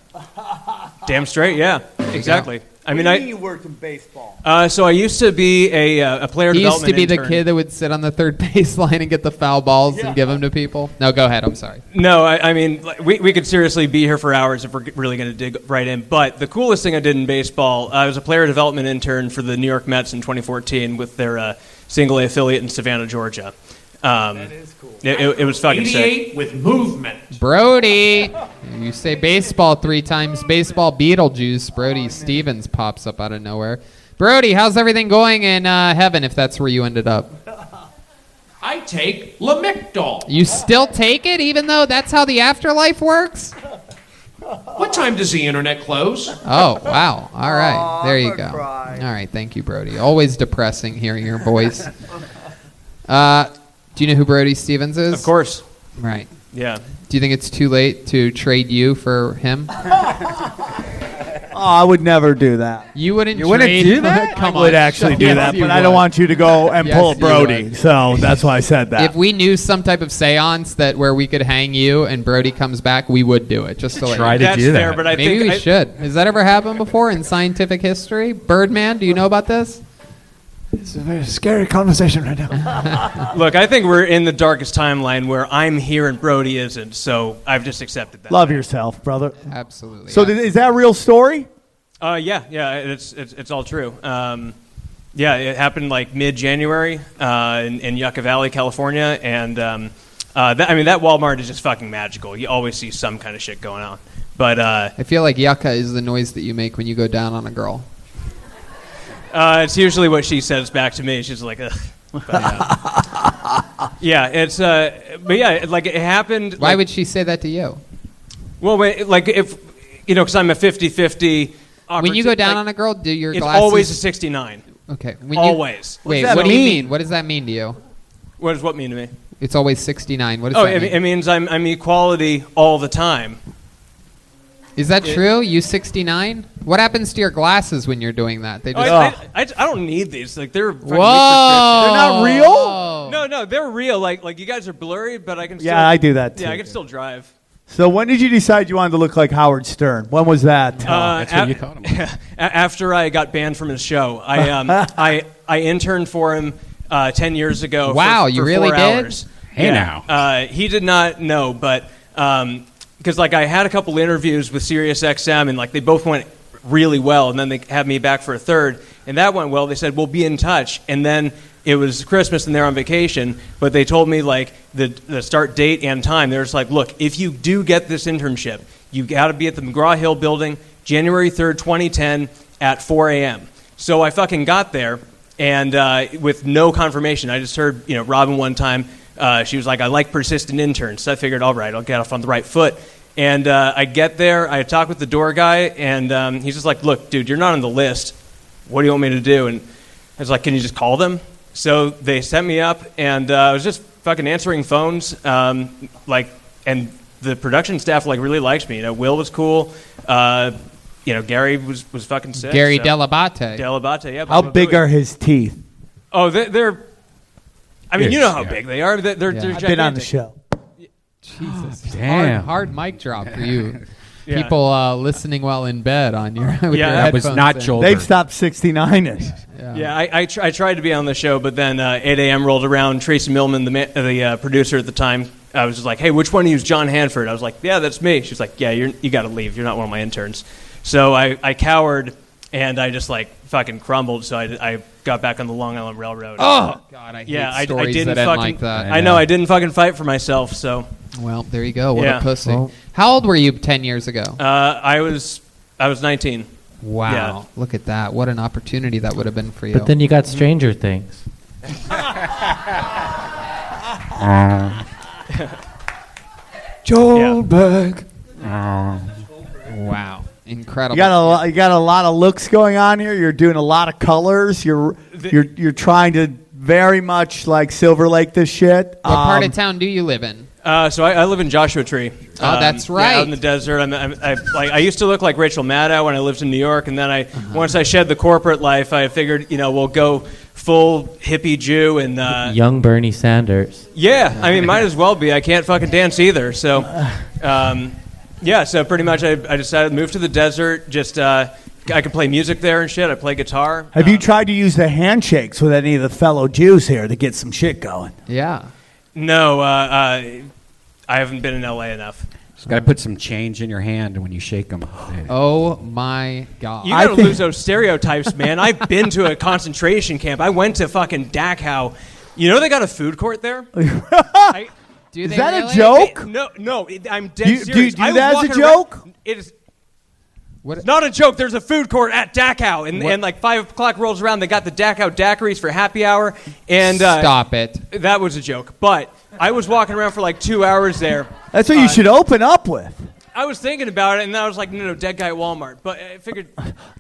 Damn straight, yeah. Exactly. I mean, you worked in baseball? So I used to be a player He used development to be the intern. kid that would sit on the third base line and get the foul balls and give them to people. No, go ahead. I'm sorry. No, I mean, we could seriously be here for hours if we're really going to dig right in. But the coolest thing I did in baseball, I was a player development intern for the New York Mets in 2014 with their single-A affiliate in Savannah, Georgia. That is cool. It was fucking sick. with movement. Brody, you say baseball 3 times. Baseball Beetlejuice. Brody Stevens pops up out of nowhere. Brody, how's everything going in heaven if that's where you ended up? I take Lamictal. You still take it even though that's how the afterlife works? What time does the internet close? Oh, wow. All right. There you I'm go. gonna cry. All right. Thank you, Brody. Always depressing hearing your voice. Do you know who Brody Stevens is? Of course. Right. Yeah. Do you think it's too late to trade you for him? I would never do that. You wouldn't. You wouldn't trade- do that? Come I on, would actually do yes, that, you but I don't would. want you to go and Yes, pull a you Brody. would. So that's why I said that. If we knew some type of seance that where we could hang you and Brody comes back, we would do it. Just to let Try you to know. That's do that. fair, but I Maybe think we should. Has that ever happened before in scientific history? Birdman, do you know about this? It's a very scary conversation right now. Look, I think we're in the darkest timeline where I'm here and Brody isn't, so I've just accepted that. Love yourself, brother. Absolutely. So yeah. is that a real story? Yeah, it's all true. Yeah, it happened like mid-January in Yucca Valley, California, and that Walmart is just fucking magical. You always see some kind of shit going on. But I feel like yucca is the noise that you make when you go down on a girl. it's usually what she says back to me. She's like, ugh. But, yeah, it's but yeah, like it happened. Why like, would she say that to you? Well, wait, like if because I'm a 50-50. When you go down on a girl, do your it's glasses... always a 69. Okay. When Always. Wait, that what do you mean? mean? What does that mean to you? What does what mean to me? It's always 69. What does Oh, that mean? it means I'm equality all the time. Is that true? You 69? What happens to your glasses when you're doing that? They Oh, just... I don't need these. Like they're fucking Whoa! They're not real? No, they're real. Like you guys are blurry, but I can. Yeah, still, I do that too. Yeah, I can still drive. So when did you decide you wanted to look like Howard Stern? When was that? That's what you called him. After I got banned from his show, I interned for him 10 years ago. Wow, for you really 4 did? hours. Hey, Yeah. now. He did not know, but because like I had a couple interviews with SiriusXM and like they both went really well, and then they had me back for a third, and that went well. They said we'll be in touch, and then it was Christmas and they're on vacation, but they told me like the start date and time. They're just like, look, if you do get this internship, you got to be at the McGraw-Hill building January 3rd, 2010 at 4 a.m. So I fucking got there, and with no confirmation, I just heard Robin one time. She was like, I like persistent interns. So I figured, all right, I'll get off on the right foot. And I get there, I talk with the door guy, and he's just like, look, dude, you're not on the list. What do you want me to do? And I was like, can you just call them? So they set me up, and I was just fucking answering phones, and the production staff really liked me. Will was cool. Gary was fucking sick. Gary so. Delabate. Delabate, yeah. How big are his teeth? Oh, they're. I mean, Yes, you know how yeah. big they are. They're I've gigantic. been on the show. Jesus. Damn. Hard mic drop for you. Yeah. People listening while in bed on your with Yeah, your that was headphones not in. Joel. They've stopped 69ing. Yeah, I tried to be on the show, but then 8 a.m. rolled around. Tracy Millman, the producer at the time, I was just like, hey, which one of you is John Hanford? I was like, yeah, that's me. She was like, yeah, you got to leave. You're not one of my interns. So I cowered, and I just fucking crumbled. So I got back on the Long Island Railroad. Oh God, I hate yeah, I stories didn't that end fucking like that. I know I didn't fucking fight for myself. So Well, there you go. What Yeah. a pussy. Well- How old were you 10 years ago? I was 19. Wow. yeah. Look at that. What an opportunity that would have been for you. But then you got Stranger Things. Joelberg. wow. Incredible. You got a lot of looks going on here. You're doing a lot of colors. You're trying to very much like Silver Lake this shit. What part of town do you live in? So I live in Joshua Tree. That's Yeah, right. out in the desert. I used to look like Rachel Maddow when I lived in New York, and then once I shed the corporate life, I figured we'll go full hippie Jew and Young Bernie Sanders. yeah. I mean, might as well be. I can't fucking dance either. So yeah. So pretty much, I decided to move to the desert. Just I can play music there and shit. I play guitar. Have you tried to use the handshakes with any of the fellow Jews here to get some shit going? Yeah. No. I haven't been in LA enough. Just got to put some change in your hand when you shake them. Oh my God. You gotta I think- lose those stereotypes, man. I've been to a concentration camp. I went to fucking Dachau. They got a food court there? Do Is they that really? a joke? No, I'm dead Do you serious. do I was that as a walking joke? around- It is What? not a joke. There's a food court at Dachau, and like 5 o'clock rolls around. They got the Dachau daiquiris for happy hour, and Stop it. that was a joke. But I was walking around for like 2 hours there. That's what you should open up with. I was thinking about it, and then I was like, no, dead guy at Walmart. But I figured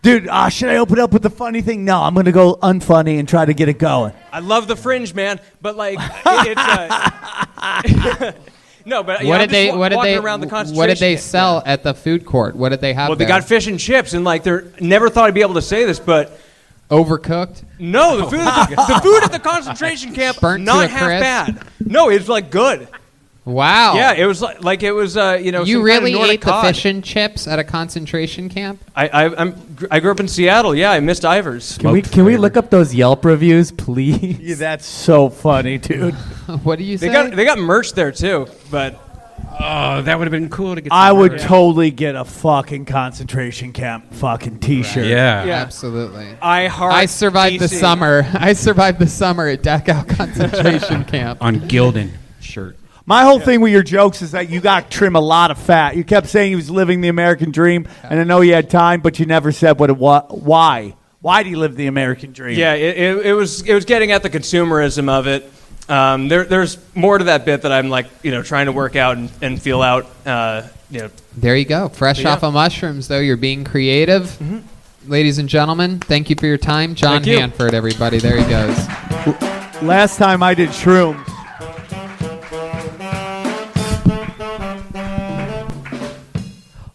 Dude, should I open up with the funny thing? No, I'm going to go unfunny and try to get it going. I love the Fringe, man. But like, No, but What I'm did they? just What did walking they? around the What did concentration they camp. sell at the food court? What did they have? Well, they there? got fish and chips, and like they're never thought I'd be able to say this, but Overcooked. no, the food at the concentration camp Burnt to not a half crisp? bad. No, it's like good. Wow. Yeah, it was like it was You some kind really of Nordic ate the cod. fish and chips at a concentration camp? I grew up in Seattle. Yeah, I missed Ivers. Can we look up those Yelp reviews, please? Yeah, that's so funny, dude. What do you say? They got merch there too, but Oh, that would have been cool to get. I some would merch. totally get a fucking concentration camp fucking T-shirt. Yeah. Yeah. Absolutely. I survived the DC. summer. I survived the summer at Dachau concentration camp. On Gildan shirt. My whole thing with your jokes is that you got to trim a lot of fat. You kept saying he was living the American dream, and I know you had time, but you never said what it was. Why? Why do you live the American dream? Yeah, it was getting at the consumerism of it. There's more to that bit that I'm like trying to work out and feel out. There you go. Fresh Yeah. off of mushrooms, though. You're being creative. Ladies and gentlemen, thank you for your time. John Thank you. Hanford, everybody. There he goes. Last time I did shrooms.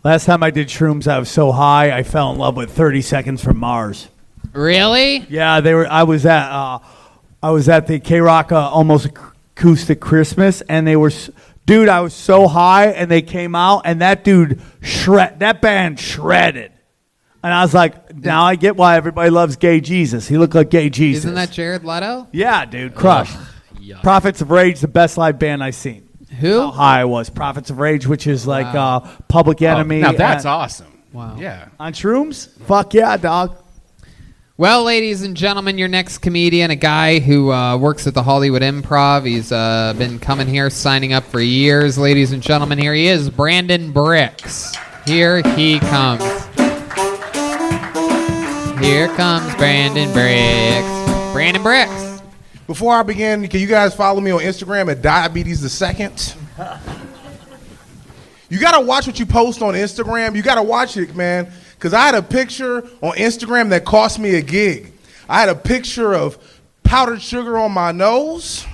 Last time I did shrooms, I was so high I fell in love with 30 Seconds from Mars. Really? Yeah, they were. I was at the K Rock Almost Acoustic Christmas, and they were. Dude, I was so high, and they came out, and that band shredded. And I was like, now I get why everybody loves Gay Jesus. He looked like Gay Jesus. Isn't that Jared Leto? Yeah, dude, crushed. Prophets of Rage, the best live band I've seen. Who? How high I was. Prophets of Rage, which is like Public Enemy. Now that's and- awesome. Wow. Yeah. On shrooms? Fuck yeah, dog. Well, ladies and gentlemen, your next comedian, a guy who works at the Hollywood Improv. He's been coming here, signing up for years. Ladies and gentlemen, here he is, Brandon Bricks. Here he comes. Here comes Brandon Bricks. Brandon Bricks. Before I begin, can you guys follow me on Instagram at Diabetes the Second? You gotta watch what you post on Instagram. You gotta watch it, man. Because I had a picture on Instagram that cost me a gig. I had a picture of powdered sugar on my nose,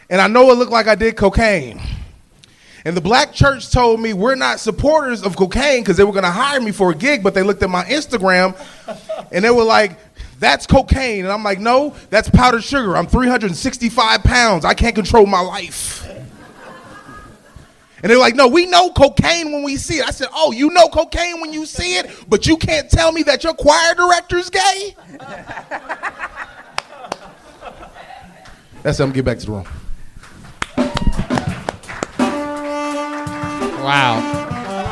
and I know it looked like I did cocaine. And the black church told me we're not supporters of cocaine because they were gonna hire me for a gig, but they looked at my Instagram and they were like, that's cocaine. And I'm like, no, that's powdered sugar. I'm 365 pounds. I can't control my life. And they're like, no, we know cocaine when we see it. I said, oh, you know cocaine when you see it, but you can't tell me that your choir director's gay? That's it. I'm going to get back to the room.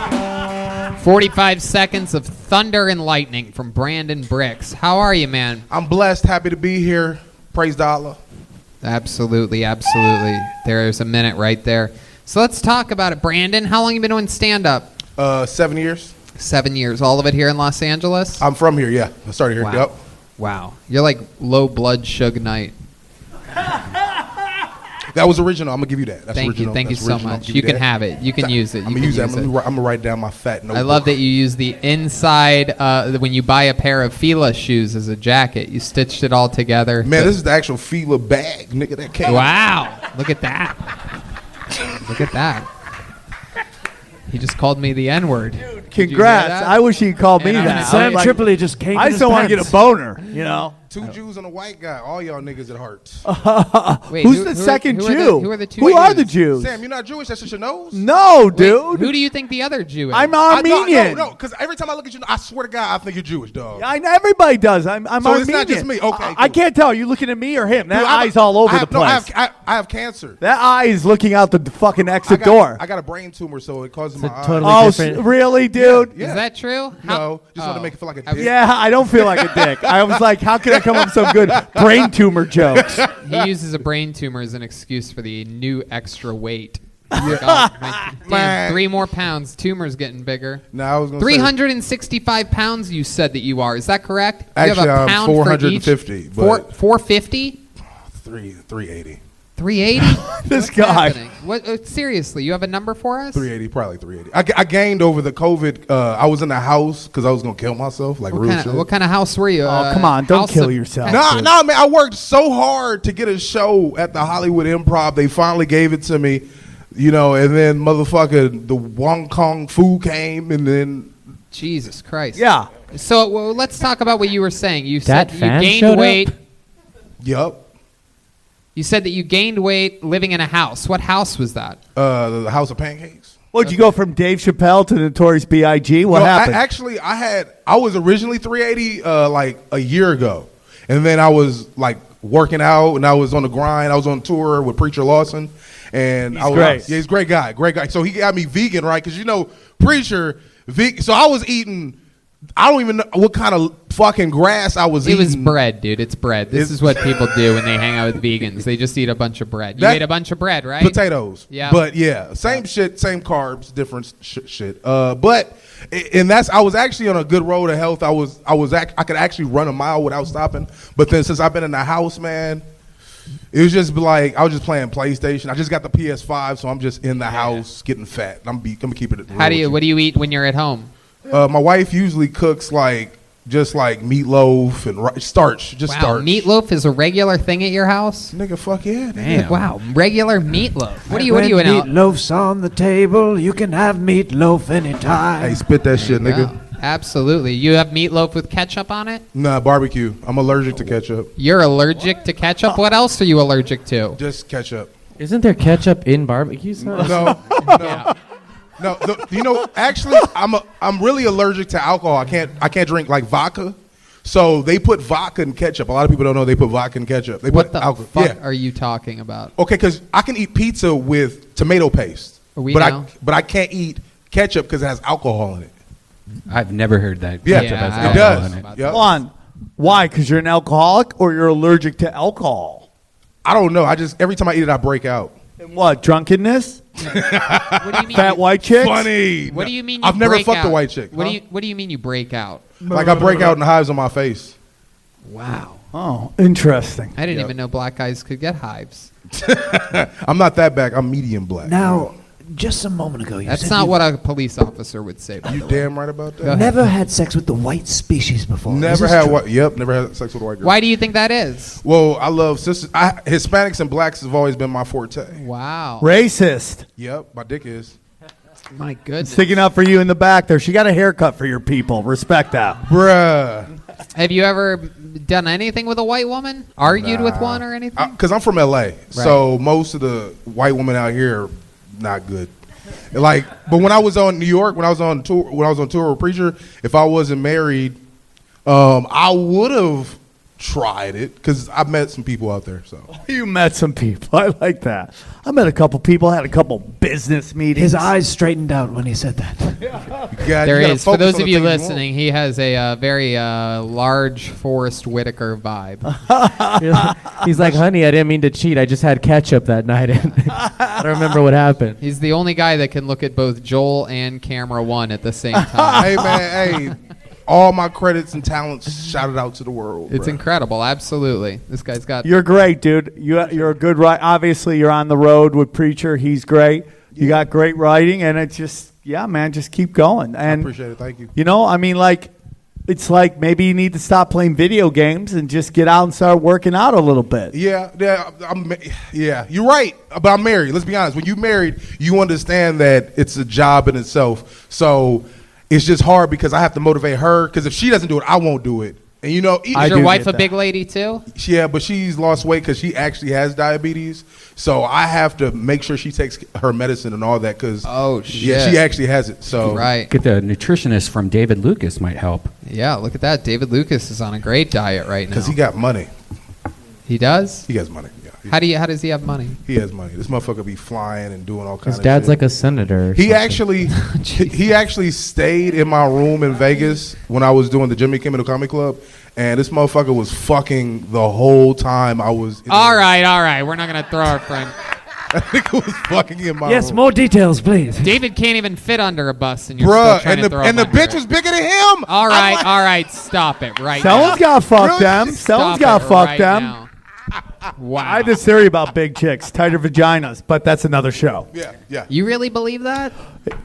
Wow. 45 seconds of thunder and lightning from Brandon Bricks. How are you, man? I'm blessed, happy to be here. Praise the Allah. Absolutely, absolutely. There's a minute right there. So let's talk about it, Brandon. How long you been doing stand-up? 7 years. 7 years. All of it here in Los Angeles? I'm from here, yeah. I started here. Wow. Yep. Wow. You're like low blood Suge Knight. That was original. I'm going to give you that. That's Thank original. you. Thank you That's so original. much. Give You you can that. have it. You can use it. You I'm can going to use use that. it. I'm going to write down my fat notebook. I love that you use the inside, when you buy a pair of Fila shoes as a jacket. You stitched it all together. Man, this is the actual Fila bag, nigga. That came. Wow. Look at that. Look at that. He just called me the N-word. Did you hear Congrats. that? I wish he'd called me And I'm that. Sam I was like- Tripoli just came. I just don't want to get a boner, you know? 2 Jews and a white guy. All y'all niggas at heart. Wait, Who's who- the who are- second who are the- Jew? who are the two Who are Jews? the Jews? Sam, you're not Jewish. That's just your nose. No, Wait, dude. who do you think the other Jew is? I'm Armenian. No, because every time I look at you, I swear to God, I think you're Jewish, dog. Everybody does. I'm So Armenian. it's not just me. Okay, I cool. can't tell. Are you looking at me or him? That Dude, I have- eye's all over I have- the no, place. I have cancer. That eye is looking out the fucking exit door. I got a brain tumor, so it causes It's my a eye. totally Oh, different. really, dude? Yeah. Is that true? No, just want to make it feel like a dick. Yeah, I don't feel like a dick. I was like, how can I come up with some good brain tumor jokes? He uses a brain tumor as an excuse for the new extra weight. Damn, Man. 3 more pounds. Tumor's getting bigger. No, I was going to 365 pounds you said that you are. Is that correct? Actually, you have a I'm pound for 450, each? but- 450? 380. 380? This What's guy. happening? What, seriously, you have a number for us? 380, probably 380. I gained over the COVID. I was in the house because I was going to kill myself, like real shit. What kind of house were you? Oh, come on. Don't House kill of- yourself. No, man. I worked so hard to get a show at the Hollywood Improv. They finally gave it to me. You know, and then motherfucker, the Hong Kong foo came, and then Jesus Christ. Yeah. So let's talk about what you were saying. You That said you fan showed gained up? weight. yup, You said that you gained weight living in a house. What house was that? the House of Pancakes. What'd you go from Dave Chappelle to Notorious B.I.G.? What No, happened? I was originally 380 like a year ago, and then I was like working out, and I was on the grind. I was on tour with Preacher Lawson, and I was great. Yeah, he's a great guy. So he got me vegan, right? Because Preacher vegan. So I was eating. I don't even know what kind of fucking grass I was It eating. was bread, dude. It's bread. This is what people do when they hang out with vegans. They just eat a bunch of bread. You ate a bunch of bread, right? Potatoes. Yeah. But yeah, same shit, same carbs, different shit. But I was actually on a good road to health. I could actually run a mile without stopping. But then since I've been in the house, man, it was just like I was just playing PlayStation. I just got the PS5, so I'm just in the house getting fat. I'm keeping it real. What do you eat when you're at home? My wife usually cooks just like meatloaf and starch. Just Wow, starch. meatloaf is a regular thing at your house? Nigga, fuck yeah. Damn. Wow, regular meatloaf. What do you When in out? meatloaf's on the table, you can have meatloaf anytime. Hey, spit that shit, nigga. Yeah, absolutely. You have meatloaf with ketchup on it? Nah, barbecue. I'm allergic to ketchup. You're allergic to ketchup? What else are you allergic to? Just ketchup. Isn't there ketchup in barbecue sauce? No. Yeah. No, actually, I'm really allergic to alcohol. I can't drink like vodka. So they put vodka in ketchup. A lot of people don't know they put vodka in ketchup. They What put the alcohol. fuck Yeah. are you talking about? Okay, because I can eat pizza with tomato paste, We but know. I can't eat ketchup because it has alcohol in it. I've never heard that. Yeah, ketchup has it alcohol does. in it. Yep. Hold on. Why? Because you're an alcoholic or you're allergic to alcohol? I don't know. Every time I eat it, I break out. And what? Drunkenness? What do you mean? Fat white chicks? Funny. What do you mean? You I've never break fucked out? a white chick. What Huh? do you mean you break out? Like I break out in hives on my face. Wow. Oh, interesting. I didn't Yep. even know black guys could get hives. I'm not that black. I'm medium black. Now, just a moment ago, you That's said not you what a police officer would say. By You the way. damn right about that. never had sex with the white species before. Is Never this had true? what? Yep, never had sex with a white girl. Why do you think that is? Well, I love sisters. Hispanics and blacks have always been my forte. Wow. Racist. Yep, my dick is. My goodness. Sticking up for you in the back there. She got a haircut for your people. Respect that. Bruh. Have you ever done anything with a white woman? Argued with one or anything? Because I'm from LA, so most of the white women out here are not good. Like, but when I was on New York, when I was on tour with Preacher, if I wasn't married, I would have tried it because I met some people out there. So You met some people. I like that. I met a couple people, had a couple business meetings. His eyes straightened out when he said that. There is. For those of you listening, he has a very large Forrest Whitaker vibe. He's like, honey, I didn't mean to cheat. I just had ketchup that night. And I don't remember what happened. He's the only guy that can look at both Joel and Camera One at the same time. Hey man, hey, all my credits and talents shouted out to the world. It's bruh. incredible. Absolutely. This guy's got. You're great, dude. You're a good writer. Obviously, you're on the road with Preacher. He's great. You got great writing, and it's just, yeah, man, just keep going. I And appreciate it. Thank you. you know, I mean, like, it's like maybe you need to stop playing video games and just get out and start working out a little bit. Yeah, you're right. But I'm married. Let's be honest. When you're married, you understand that it's a job in itself. So it's just hard because I have to motivate her. Because if she doesn't do it, I won't do it. And you know, Is your do wife get a that. big lady too? yeah, but she's lost weight because she actually has diabetes. So I have to make sure she takes her medicine and all that. Because Oh, yeah, shit. she actually has it. So Right. Get the nutritionist from David Lucas might help. Yeah. Look at that. David Lucas is on a great diet right now. because he got money. He does. He has money. Yeah, How does he have money? he has money. This motherfucker be flying and doing all kinds His of dad's shit. like a senator. or He something. actually stayed in my room in Vegas when I was doing the Jimmy Kimmel Comedy Club, and this motherfucker was fucking the whole time I was. All right. We're not gonna throw our friend. I think it was fucking in my Yes, room. more details, please. David can't even fit under a bus, and you're Bruh, still trying to throw and him the under bitch it. was bigger than him. All I'm right, like, all right. Stop it right Someone's now. got to fuck Really? them. Someone's Stop got it to fuck right them. now. Wow. I had this theory about big chicks, tighter vaginas, but that's another show. Yeah. You really believe that?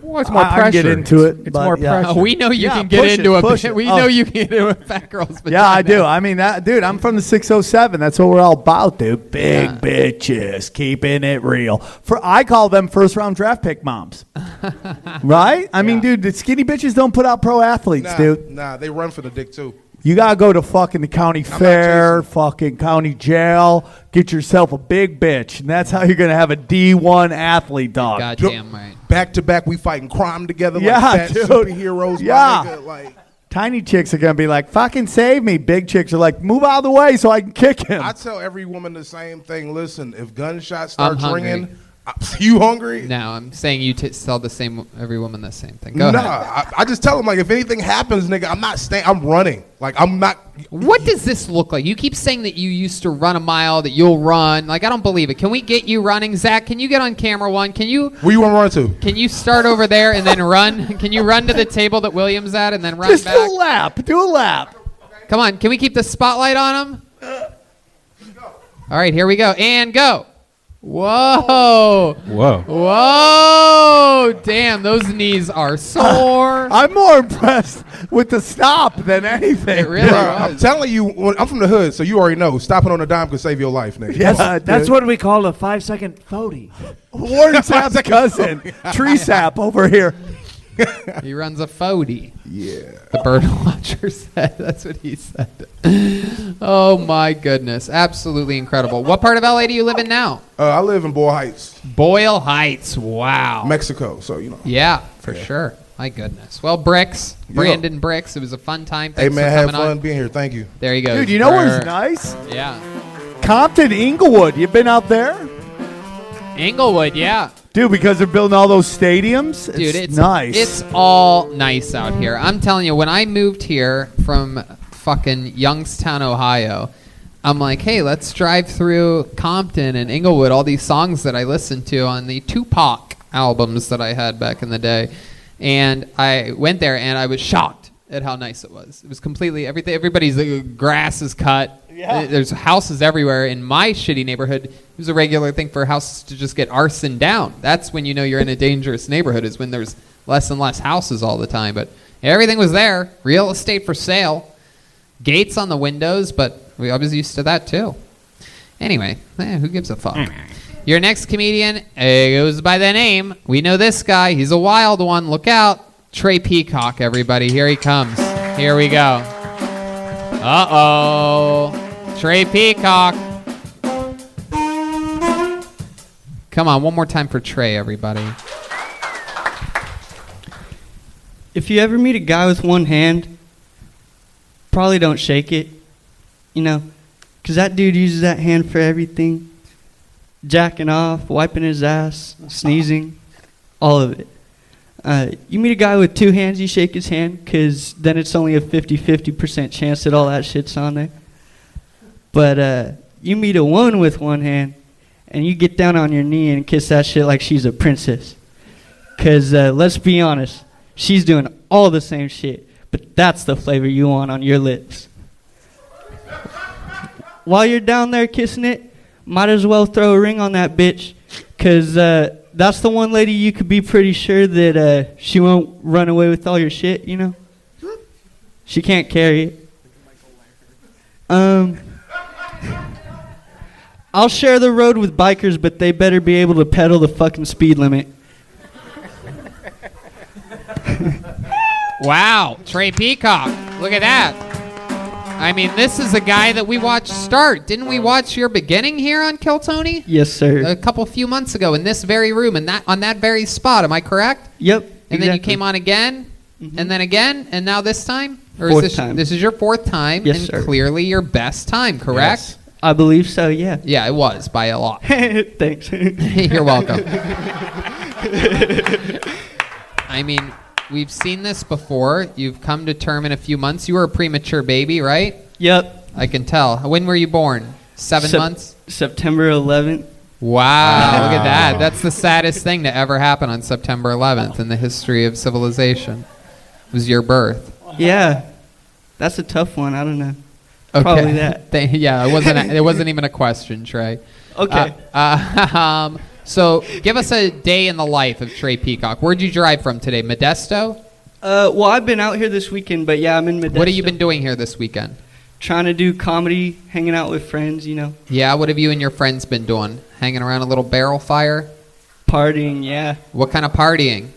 Well, it's more I pressure. can get into it. It's but more yeah. pressure. We know you Yeah, can get push into it, push a. it. We Oh. know you can get into a fat girl's vagina. Yeah, I do. I mean, dude, I'm from the 607. That's what we're all about, dude. Big bitches, keeping it real. I call them first round draft pick moms. Right? I mean, dude, the skinny bitches don't put out pro athletes, dude. Nah, they run for the dick too. You gotta go to fucking the county fair, fucking county jail, get yourself a big bitch, and that's how you're gonna have a D1 athlete, dog. Goddamn right. Back to back, we fighting crime together Yeah, like fat dude. superheroes. my Yeah. nigga, like, Tiny chicks are gonna be like, fucking save me. Big chicks are like, move out of the way so I can kick him. I tell every woman the same thing. Listen, if gunshots I'm start hungry. ringing, you hungry? No, I'm saying you tell the same every woman the same thing. Go Nah, ahead. I just tell them like, if anything happens, nigga, I'm not staying. I'm running. Like I'm not. What does this look like? You keep saying that you used to run a mile, that you'll run. Like I don't believe it. Can we get you running, Zach? Can you get on camera one? Can you? Where you want to run to? Can you start over there and then run? Can you run to the table that William's at and then run Just back? do a lap. Do a lap. Come on. Can we keep the spotlight on him? All right, here we go. And go. Whoa. Whoa. Whoa. Damn, those knees are sore. I'm more impressed with the stop than anything. It really Bruh, I'm was. telling you, I'm from the hood, so you already know. Stopping on a dime could save your life, nigga. Yeah, That's dude. what we call a 5-second phody. Warren Sapp's cousin, Tree Sap over here. He runs a Fody. Yeah. The bird watcher said. That's what he said. Oh, my goodness. Absolutely incredible. What part of LA do you live in now? I live in Boyle Heights, Boyle Heights. Wow. Mexico. So you know. Yeah, for sure. My goodness. Well, Bricks. Brandon Bricks. It was a fun time. Hey Thanks man, for had coming fun on. being here. Thank you. There you go. Dude, you know what's nice? Yeah. Compton, Inglewood. You been out there? Inglewood, yeah. Dude, because they're building all those stadiums? Dude, it's nice. It's all nice out here. I'm telling you, when I moved here from fucking Youngstown, Ohio, I'm like, hey, let's drive through Compton and Inglewood, all these songs that I listened to on the Tupac albums that I had back in the day. And I went there and I was shocked at how nice it was. It was completely everything. Everybody's grass is cut. Yeah. There's houses everywhere. In my shitty neighborhood, it was a regular thing for houses to just get arsoned down. That's when you know you're in a dangerous neighborhood, is when there's less and less houses all the time. But everything was there. Real estate for sale. Gates on the windows, but I was used to that too. Anyway, who gives a fuck? Your next comedian goes by the name. We know this guy. He's a wild one. Look out. Trey Peacock, everybody. Here he comes. Here we go. Uh-oh. Trey Peacock. Come on, one more time for Trey, everybody. If you ever meet a guy with one hand, probably don't shake it, you know, because that dude uses that hand for everything. Jacking off, wiping his ass, sneezing, all of it. You meet a guy with two hands, you shake his hand, because then it's only a 50% chance that all that shit's on there. But you meet a woman with one hand, and you get down on your knee and kiss that shit like she's a princess. Because let's be honest, she's doing all the same shit, but that's the flavor you want on your lips. While you're down there kissing it, might as well throw a ring on that bitch, because that's the one lady you could be pretty sure that she won't run away with all your shit, you know? She can't carry it. I'll share the road with bikers, but they better be able to pedal the fucking speed limit. Wow, Trey Peacock. Look at that. I mean, this is a guy that we watched start. Didn't we watch your beginning here on Kill Tony? Yes, sir. A few months ago in this very room and that on that very spot. Am I correct? Yep. And then you came on again, and then again, and now this time? Or Fourth is this, time. This is your fourth time, Yes, and sir. clearly your best time, correct? Yes. I believe so, yeah. Yeah, it was by a lot. Thanks. You're welcome. I mean, we've seen this before. You've come to term in a few months. You were a premature baby, right? Yep. I can tell. When were you born? 7 months? September 11th. Wow, look at that. That's the saddest thing to ever happen on September 11th in the history of civilization. Was your birth. Yeah. That's a tough one. I don't know. Okay. Probably that. Yeah, it wasn't even a question, Trey. Okay. So give us a day in the life of Trey Peacock. Where'd you drive from today? Modesto? Well, I've been out here this weekend, but yeah, I'm in Modesto. What have you been doing here this weekend? Trying to do comedy, hanging out with friends, you know. Yeah, what have you and your friends been doing? Hanging around a little barrel fire? Partying, yeah. What kind of partying?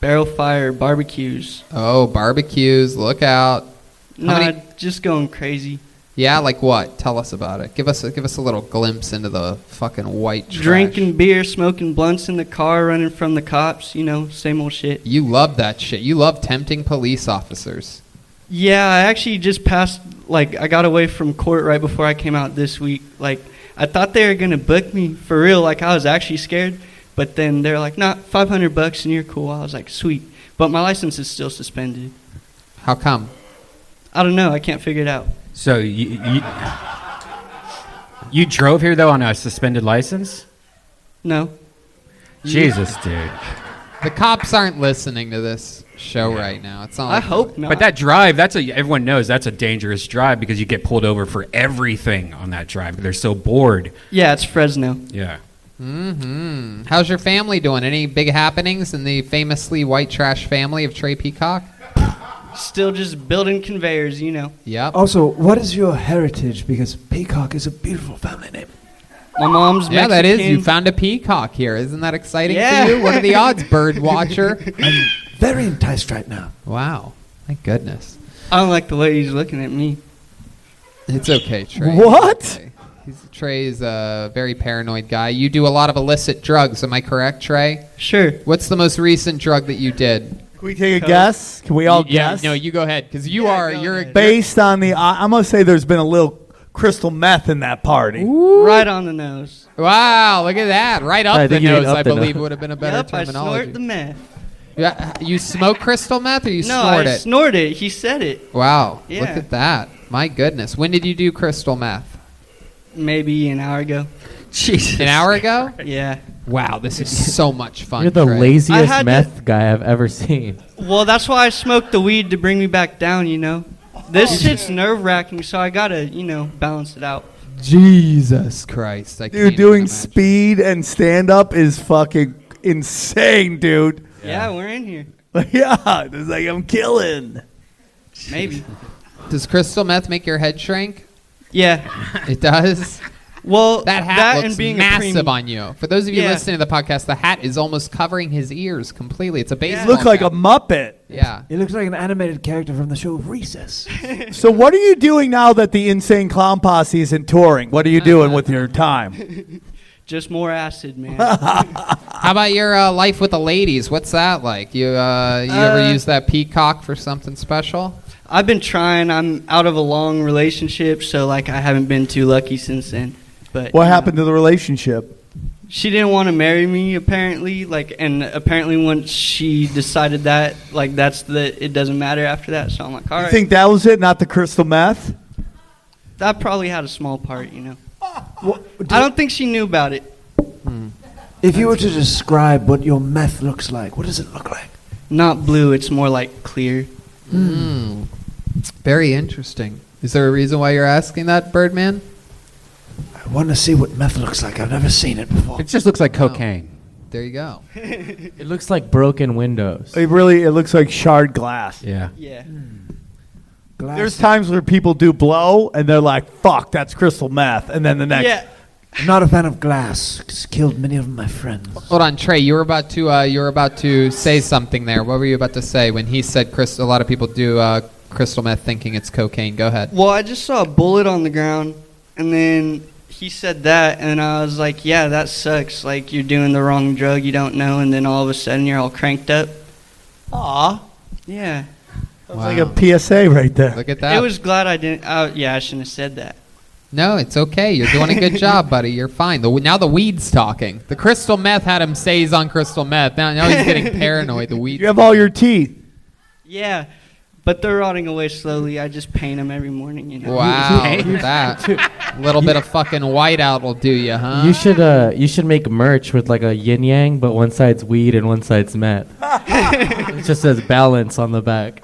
Barrel fire, barbecues. Oh, barbecues. Look out. Nah, just going crazy. Yeah, like what? Tell us about it. Give us a little glimpse into the fucking white trash. Drinking beer, smoking blunts in the car, running from the cops, you know, same old shit. You love that shit. You love tempting police officers. Yeah, I actually just passed, like, I got away from court right before I came out this week. Like, I thought they were going to book me for real. Like, I was actually scared. But then they're like, nah, $500 and you're cool. I was like, sweet. But my license is still suspended. How come? I don't know. I can't figure it out. So you drove here, though, on a suspended license? No. Jesus, dude. The cops aren't listening to this show right now. It's not. I hope not. But that drive, everyone knows that's a dangerous drive because you get pulled over for everything on that drive. They're so bored. Yeah, it's Fresno. Yeah. Mm-hmm. How's your family doing? Any big happenings in the famously white trash family of Trey Peacock? Still just building conveyors, you know. Yep. Also, what is your heritage? Because Peacock is a beautiful family name. My mom's Yeah, Mexican. that is. You found a peacock here. Isn't that exciting Yeah. for you? What are the odds, bird watcher? I'm very enticed right now. Wow. My goodness. I don't like the way he's looking at me. It's okay, Trey. What? It's okay. Trey's a very paranoid guy. You do a lot of illicit drugs. Am I correct, Trey? Sure. What's the most recent drug that you did? Can we take a guess? Can we all Yeah, guess? no, you go ahead, because you're Based on the, I'm gonna say there's been a little crystal meth in that party. Right on the nose. Wow, look at that. Right up I the think you mean nose, up I the believe nose. would have been a better Yep, I terminology. snort the meth. Yeah, you smoke crystal meth or you No, snort I it? snort it. He said it. Wow, Yeah. look at that. My goodness. When did you do crystal meth? Maybe an hour ago. Jesus. An hour ago? Yeah. Wow, this is so much fun. You're the Trey. I laziest had meth guy I've ever seen. Well, that's why I smoked the weed to bring me back down, you know. This shit's nerve-wracking, so I gotta, you know, balance it out. Jesus Christ. I Dude, can't doing even imagine. speed and stand-up is fucking insane, dude. Yeah, we're in here. Yeah, it's like I'm killing. Maybe. Does crystal meth make your head shrink? Yeah. It does? Well, That hat and looks being a massive preemie. on you. For those of you Yeah. listening to the podcast, the hat is almost covering his ears completely. It's a baseball Look like a cap. Muppet. Yeah. He looks like an animated character from the show Recess. So what are you doing now that the Insane Clown Posse isn't touring? What are you doing with your time? Just more acid, man. How about your life with the ladies? What's that like? You ever use that peacock for something special? I've been trying. I'm out of a long relationship, so like I haven't been too lucky since then. But What happened to the relationship? She didn't want to marry me apparently, and apparently once she decided that, like it doesn't matter after that. So I'm like, all You right. think that was it, not the crystal meth? That probably had a small part, you know. I don't think she knew about it. If you were to describe what your meth looks like, what does it look like? Not blue, it's more like clear. Very interesting. Is there a reason why you're asking that, Birdman? I want to see what meth looks like. I've never seen it before. It just looks like cocaine. There you go. It looks like broken windows. It looks like shard glass. Yeah. Yeah. Glass. There's times where people do blow and they're like, fuck, that's crystal meth. And then the next. Yeah. I'm not a fan of glass. It's killed many of my friends. Hold on, Trey. You were about to say something there. What were you about to say when he said crystal? A lot of people do crystal meth thinking it's cocaine. Go ahead. Well, I just saw a bullet on the ground, and then he said that, and I was like, yeah, that sucks. Like, you're doing the wrong drug, you don't know, and then all of a sudden you're all cranked up. Aw. Yeah. That's like a PSA right there. Look at that. It was glad I didn't. I shouldn't have said that. No, it's okay. You're doing a good job, buddy. You're fine. Now the weed's talking. The crystal meth had him say he's on crystal meth. Now he's getting paranoid. The weed. You have all your teeth. Yeah. But they're rotting away slowly. I just paint them every morning, you know. Wow, look at that. A little bit of fucking whiteout will do you, huh? You should make merch with like a yin yang, but one side's weed and one side's meth. It just says balance on the back.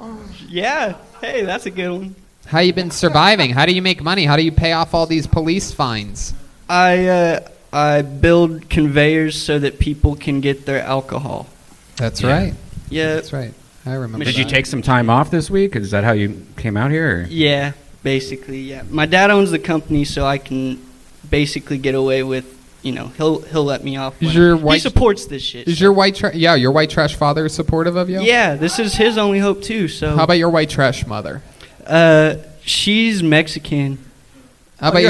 Yeah. Hey, that's a good one. How you been surviving? How do you make money? How do you pay off all these police fines? I build conveyors so that people can get their alcohol. That's right. Yeah. That's right. I remember. Did you take some time off this week? Is that how you came out here? Or? Yeah, basically, yeah. My dad owns the company, so I can basically get away with, he'll let me off. He supports this shit. Is your white trash? Yeah, your white trash father is supportive of you. Yeah, this is his only hope too. So. How about your white trash mother? She's Mexican. How about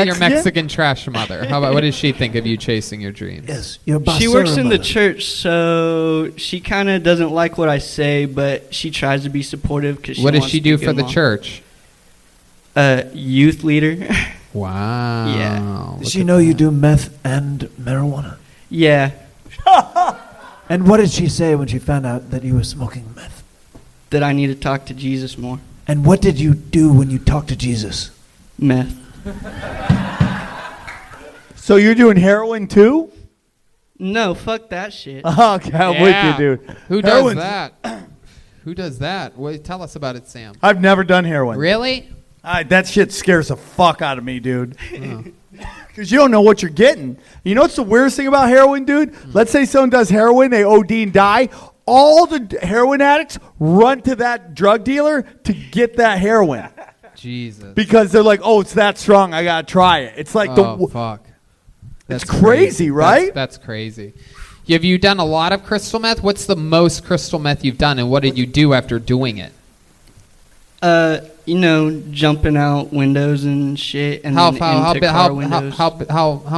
your Mexican trash mother? What does she think of you chasing your dreams? Yes, your She works in the church, so she kind of doesn't like what I say, but she tries to be supportive because. What does she do for the church? Youth leader. Wow. Yeah. Does she know you do meth and marijuana? Yeah. And what did she say when she found out that you were smoking meth? That I need to talk to Jesus more. And what did you do when you talked to Jesus? Meth. So you're doing heroin too? No, fuck that shit. Okay, I'm with you, dude. Who does that? Who does that? Well, tell us about it, Sam. I've never done heroin. Really? That shit scares the fuck out of me, dude. Because you don't know what you're getting. You know what's the weirdest thing about heroin, dude? Let's say someone does heroin, they OD and die. All the heroin addicts run to that drug dealer to get that heroin. Jesus. Because they're like, oh, it's that strong. I got to try it. It's like fuck. It's crazy, right? That's crazy. Have you done a lot of crystal meth? What's the most crystal meth you've done, and what did you do after doing it? Jumping out windows and shit, and how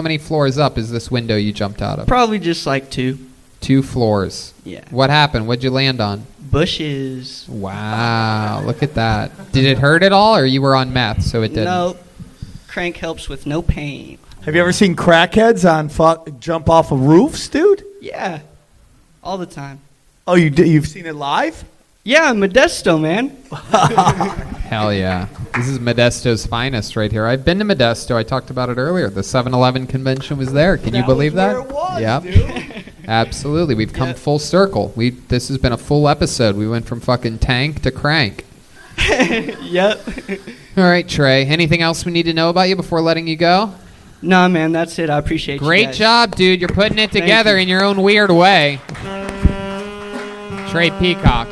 many floors up is this window you jumped out of? Probably just like 2. 2 floors. Yeah. What happened? What'd you land on? Bushes. Wow, look at that. Did it hurt at all, or you were on meth, so it didn't? No. Crank helps with no pain. Have you ever seen crackheads jump off of roofs, dude? Yeah, all the time. Oh, you've seen it live? Yeah, Modesto, man. Hell yeah. This is Modesto's finest right here. I've been to Modesto. I talked about it earlier. The 7-Eleven convention was there. Can you believe that? Where it was, yep. Dude. Absolutely. We've come full circle. This has been a full episode. We went from fucking tank to crank. Yep. All right, Trey. Anything else we need to know about you before letting you go? Nah, man, that's it. I appreciate you Great guys. job, dude. You're putting it together in your own weird way. Trey Peacock.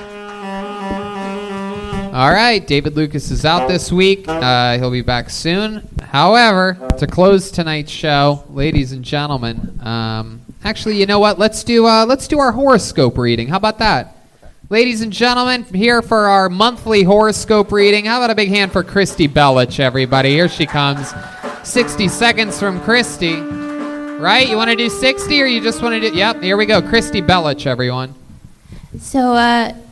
All right, David Lucas is out this week. He'll be back soon. However, to close tonight's show, ladies and gentlemen, actually, you know what? Let's do our horoscope reading. How about that? Ladies and gentlemen, here for our monthly horoscope reading. How about a big hand for Christy Belich, everybody? Here she comes. 60 seconds from Christy. Right? You want to do 60 or you just want to do... Yep, here we go. Christy Belich, everyone. So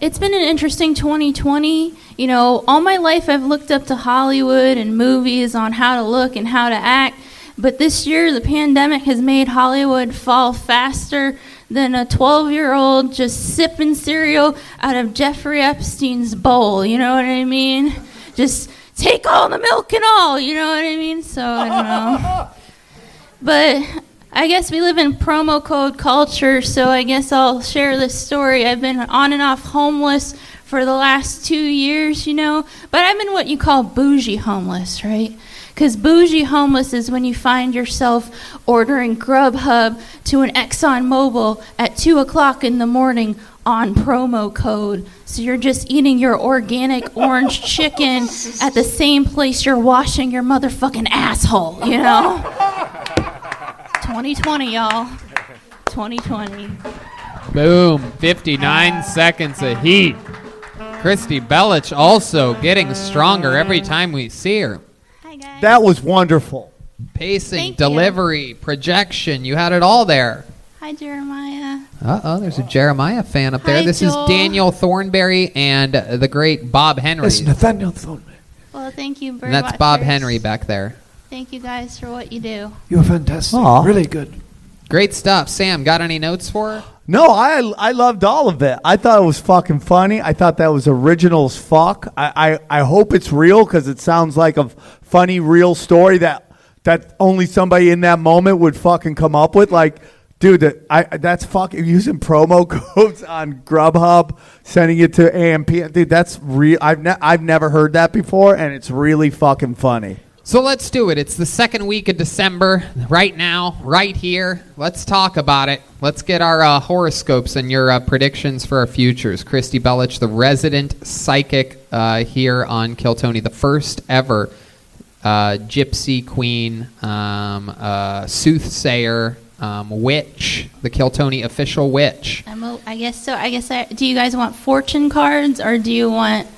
it's been an interesting 2020. All my life I've looked up to Hollywood and movies on how to look and how to act. But this year, the pandemic has made Hollywood fall faster than a 12-year-old just sipping cereal out of Jeffrey Epstein's bowl. You know what I mean? Just take all the milk and all. You know what I mean? So I don't know. But I guess we live in promo code culture, so I guess I'll share this story. I've been on and off homeless for the last 2 years, but I've been what you call bougie homeless, right? Because bougie homeless is when you find yourself ordering Grubhub to an ExxonMobil at 2 o'clock in the morning on promo code. So you're just eating your organic orange chicken at the same place you're washing your motherfucking asshole, 2020, y'all. 2020. Boom. 59 seconds of heat. Christy Belich also getting stronger every time we see her. Hi, guys. That was wonderful. Pacing, Thank delivery, projection. You had it all there. Hi, Jeremiah. Uh-oh, there's a Jeremiah fan up there. Hi, This Joel. is Daniel Thornberry and the great Bob Henry. It's Nathaniel Thornberry. Well, thank you, And that's Bob Birdwatchers. Henry back there. Thank you guys for what you do. You're fantastic. Aw. Really good. Great stuff. Sam, got any notes for her? No, I loved all of it. I thought it was fucking funny. I thought that was original as fuck. I hope it's real because it sounds like a funny, real story that only somebody in that moment would fucking come up with. Like, Dude, that's fucking using promo codes on Grubhub, sending it to AMP. Dude, that's real. I've never heard that before, and it's really fucking funny. So let's do it. It's the second week of December, right now, right here. Let's talk about it. Let's get our horoscopes and your predictions for our futures. Christy Bellich, the resident psychic here on Kill Tony, the first ever gypsy queen, soothsayer, witch, the Kill Tony official witch. I guess so. Do you guys want fortune cards or do you want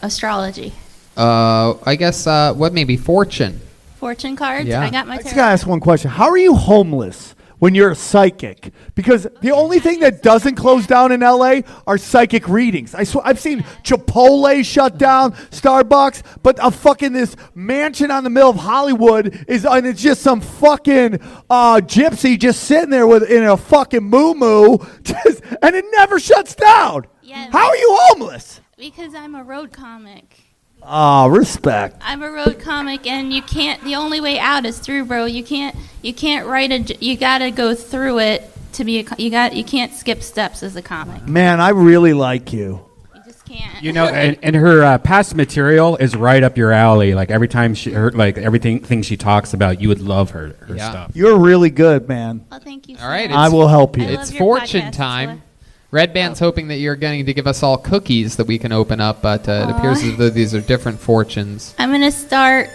astrology? I guess, what maybe fortune? Fortune cards? Yeah. I got my I just tarot. gotta ask one question. How are you homeless when you're a psychic? Because the only thing that doesn't close down in LA are psychic readings. I've seen Chipotle shut down, Starbucks, but this mansion on the middle of Hollywood and it's just some fucking gypsy just sitting there in a fucking moo-moo, and it never shuts down. Yeah, How are you homeless? Because I'm a road comic. Respect. I'm a road comic, and you can't. The only way out is through, bro. You can't write you gotta go through it to be you can't skip steps as a comic. Man, I really like you. You just can't. You know, and her past material is right up your alley. Like every time everything she talks about, you would love her stuff. You're really good, man. Well, thank you. All right. I will help you. It's fortune time. Red Band's hoping that you're going to give us all cookies that we can open up, but it appears as though these are different fortunes. I'm gonna start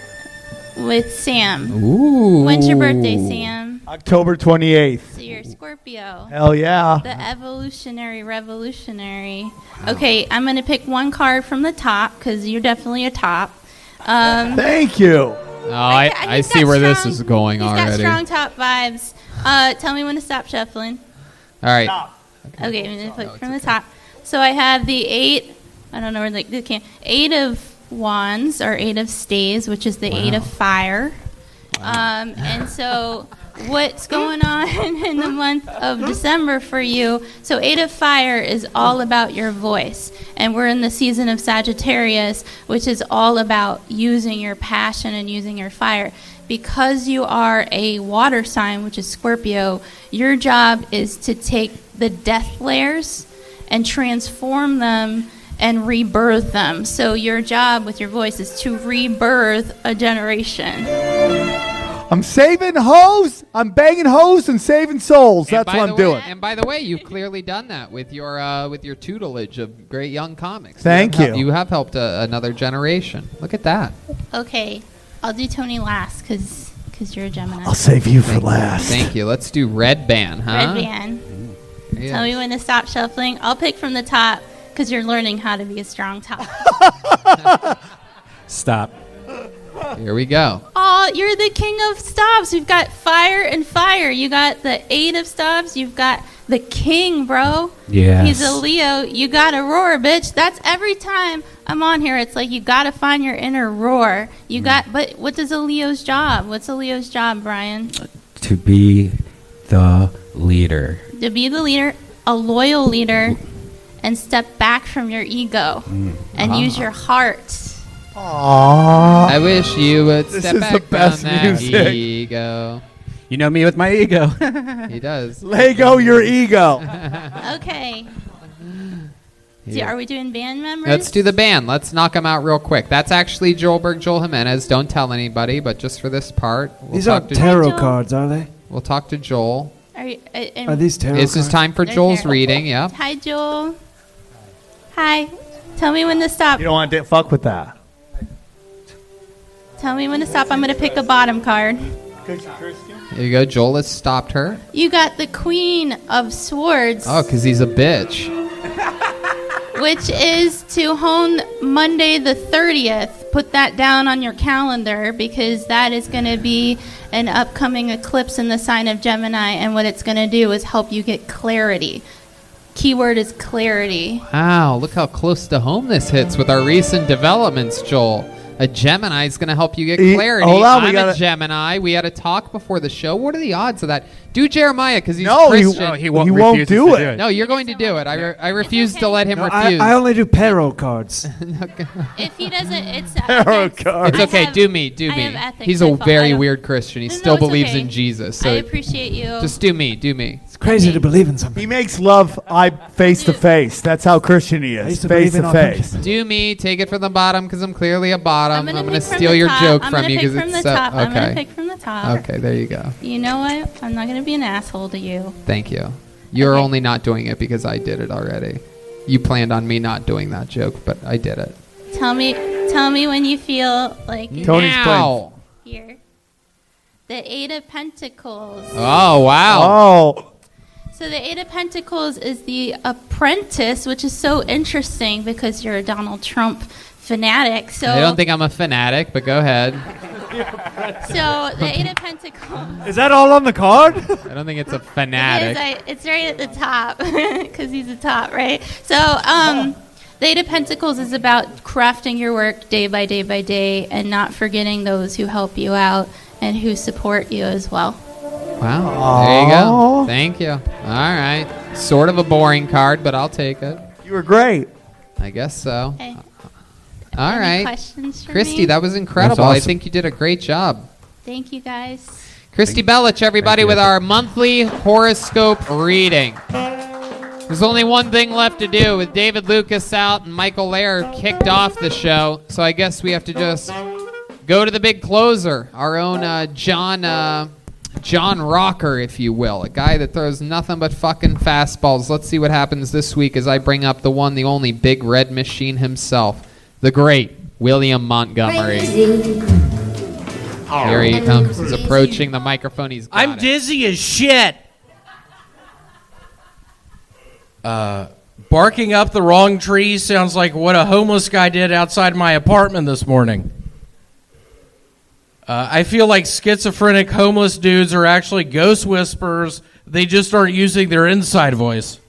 with Sam. Ooh. When's your birthday, Sam? October 28th. So you're Scorpio. Hell yeah. The evolutionary revolutionary. Okay, I'm gonna pick one card from the top because you're definitely a top. Thank you. Oh, I see where this is going already. He's got strong top vibes. Tell me when to stop shuffling. All right. Stop. Okay, I'm going to put from the top. So I have the 8, I don't know where the 8 of wands, or 8 of staves, which is the 8 of fire. And so what's going on in the month of December for you? So 8 of fire is all about your voice. And we're in the season of Sagittarius, which is all about using your passion and using your fire. Because you are a water sign, which is Scorpio, your job is to take the death layers and transform them and rebirth them. So your job with your voice is to rebirth a generation. I'm saving hoes. I'm banging hoes and saving souls. That's what I'm doing. And by the way, you've clearly done that with your tutelage of great young comics. Thank you. You have helped another generation. Look at that. Okay, I'll do Tony last because you're a Gemini. I'll save you for last. Thank you. Let's do Red Band, huh? Red Band. Yeah. Tell me when to stop shuffling. I'll pick from the top because you're learning how to be a strong top. Stop. Here we go. Oh, you're the king of stops. We've got fire and fire. You got the 8 of stops. You've got the king, bro. Yes. He's a Leo. You got to roar, bitch. That's every time I'm on here. It's like you got to find your inner roar. But what is a Leo's job? What's a Leo's job, Brian? To be the leader. To be the leader, a loyal leader, and step back from your ego and use your heart. Aww. I wish you would This step is back the best from that music. ego. You know me with my ego. He does. Lego your ego. Okay. Yeah. Are we doing band members? Let's do the band. Let's knock them out real quick. That's actually Joel Jimenez. Don't tell anybody, but just for this part, These aren't tarot cards, are they? We'll talk to Joel. Are these tarot This cards? is time for They're Joel's tarot. reading. Yep. Hi, Joel. Hi. Tell me when to stop. You don't want to fuck with that. Tell me when to stop. I'm going to pick a bottom card. There you go. Joel has stopped her. You got the Queen of Swords, Oh, because he's a bitch. which is to hone Monday the 30th. Put that down on your calendar because that is going to be an upcoming eclipse in the sign of Gemini. And what it's going to do is help you get clarity. Keyword is clarity. Wow, look how close to home this hits with our recent developments, Joel. A Gemini is going to help you get clarity. Hold on, I'm a Gemini. We had a talk before the show. What are the odds of that? Do Jeremiah, because he's No, Christian. he won't do it. No, you're going to do it. I refuse to let him No, refuse. I only do tarot cards. If he doesn't, it's Tarot cards. It's okay. Do me. I have ethics. He's I a fo- I very don't- weird Christian. He No, still it's believes okay. in Jesus. I So appreciate you. just do me. Do me. It's crazy to believe in something. He makes love face to face. That's how Christian he I is. used to Face believe to in face. Do me, take it from the bottom because I'm clearly a bottom. I'm gonna pick steal the your top. joke I'm from gonna you pick because from it's the so top. I'm gonna okay. pick from the top. Okay, there you go. You know what? I'm not gonna be an asshole to you. Thank you. You're only not doing it because I did it already. You planned on me not doing that joke, but I did it. Tell me when you feel like you're Now. here. The Eight of Pentacles. Oh, wow. Oh. So the Eight of Pentacles is the apprentice, which is so interesting because you're a Donald Trump fanatic. So I don't think I'm a fanatic, but go ahead. So the Eight of Pentacles. Is that all on the card? I don't think it's a fanatic. It's right at the top because he's the top, right? So the Eight of Pentacles is about crafting your work day by day by day and not forgetting those who help you out and who support you as well. Wow. There you go. Thank you. All right. Sort of a boring card, but I'll take it. You were great. I guess so. Okay. All Any right. questions for Christy, me? that was incredible. That's I awesome. think you did a great job. Thank you, guys. Christy Bellich, everybody, with our monthly horoscope reading. There's only one thing left to do with David Lucas out and Michael Lair kicked off the show, so I guess we have to just go to the big closer, our own John Rocker, if you will, a guy that throws nothing but fucking fastballs. Let's see what happens this week as I bring up the one, the only big red machine himself, the great William Montgomery. Here he comes. He's approaching the microphone. He's got I'm it. dizzy as shit. Barking up the wrong tree sounds like what a homeless guy did outside my apartment this morning. I feel like schizophrenic homeless dudes are actually ghost whisperers. They just aren't using their inside voice.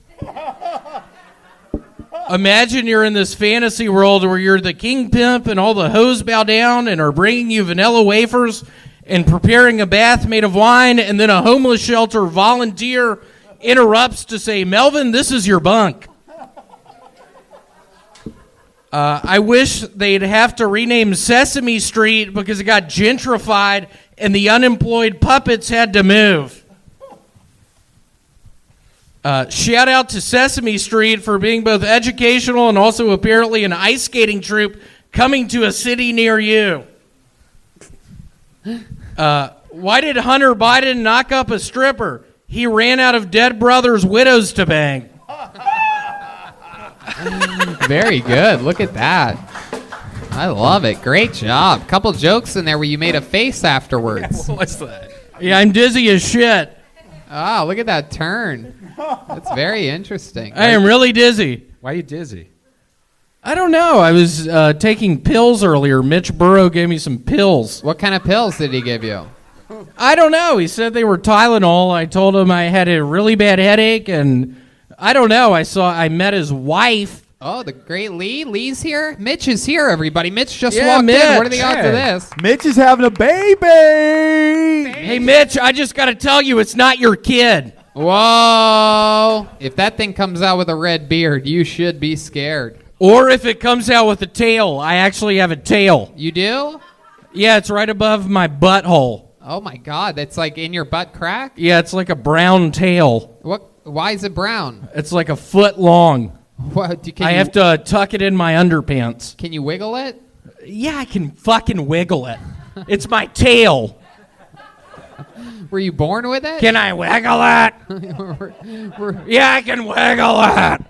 Imagine you're in this fantasy world where you're the king pimp and all the hoes bow down and are bringing you vanilla wafers and preparing a bath made of wine, and then a homeless shelter volunteer interrupts to say, Melvin, this is your bunk. I wish they'd have to rename Sesame Street because it got gentrified and the unemployed puppets had to move. Shout out to Sesame Street for being both educational and also apparently an ice skating troupe coming to a city near you. Why did Hunter Biden knock up a stripper? He ran out of dead brothers' widows to bang. Very good. Look at that. I love it. Great job. Couple jokes in there where you made a face afterwards. What's that? Yeah, I'm dizzy as shit. Oh, look at that turn. That's very interesting. I am really dizzy. Why are you dizzy? I don't know. I was taking pills earlier. Mitch Burrow gave me some pills. What kind of pills did he give you? I don't know. He said they were Tylenol. I told him I had a really bad headache, and I don't know. I met his wife. Oh, the great Lee. Lee's here. Mitch is here, everybody. Mitch just Yeah, walked Mitch. in. What are the odds of this? Mitch is having a baby. Hey, Mitch, I just got to tell you, it's not your kid. Whoa. If that thing comes out with a red beard, you should be scared. Or if it comes out with a tail. I actually have a tail. You do? Yeah, it's right above my butthole. Oh, my God. That's like in your butt crack? Yeah, it's like a brown tail. What? Why is it brown? It's like a foot long. What? I have to tuck it in my underpants. Can you wiggle it? Yeah, I can fucking wiggle it. It's my tail. Were you born with it? Can I wiggle it? Yeah, I can wiggle it.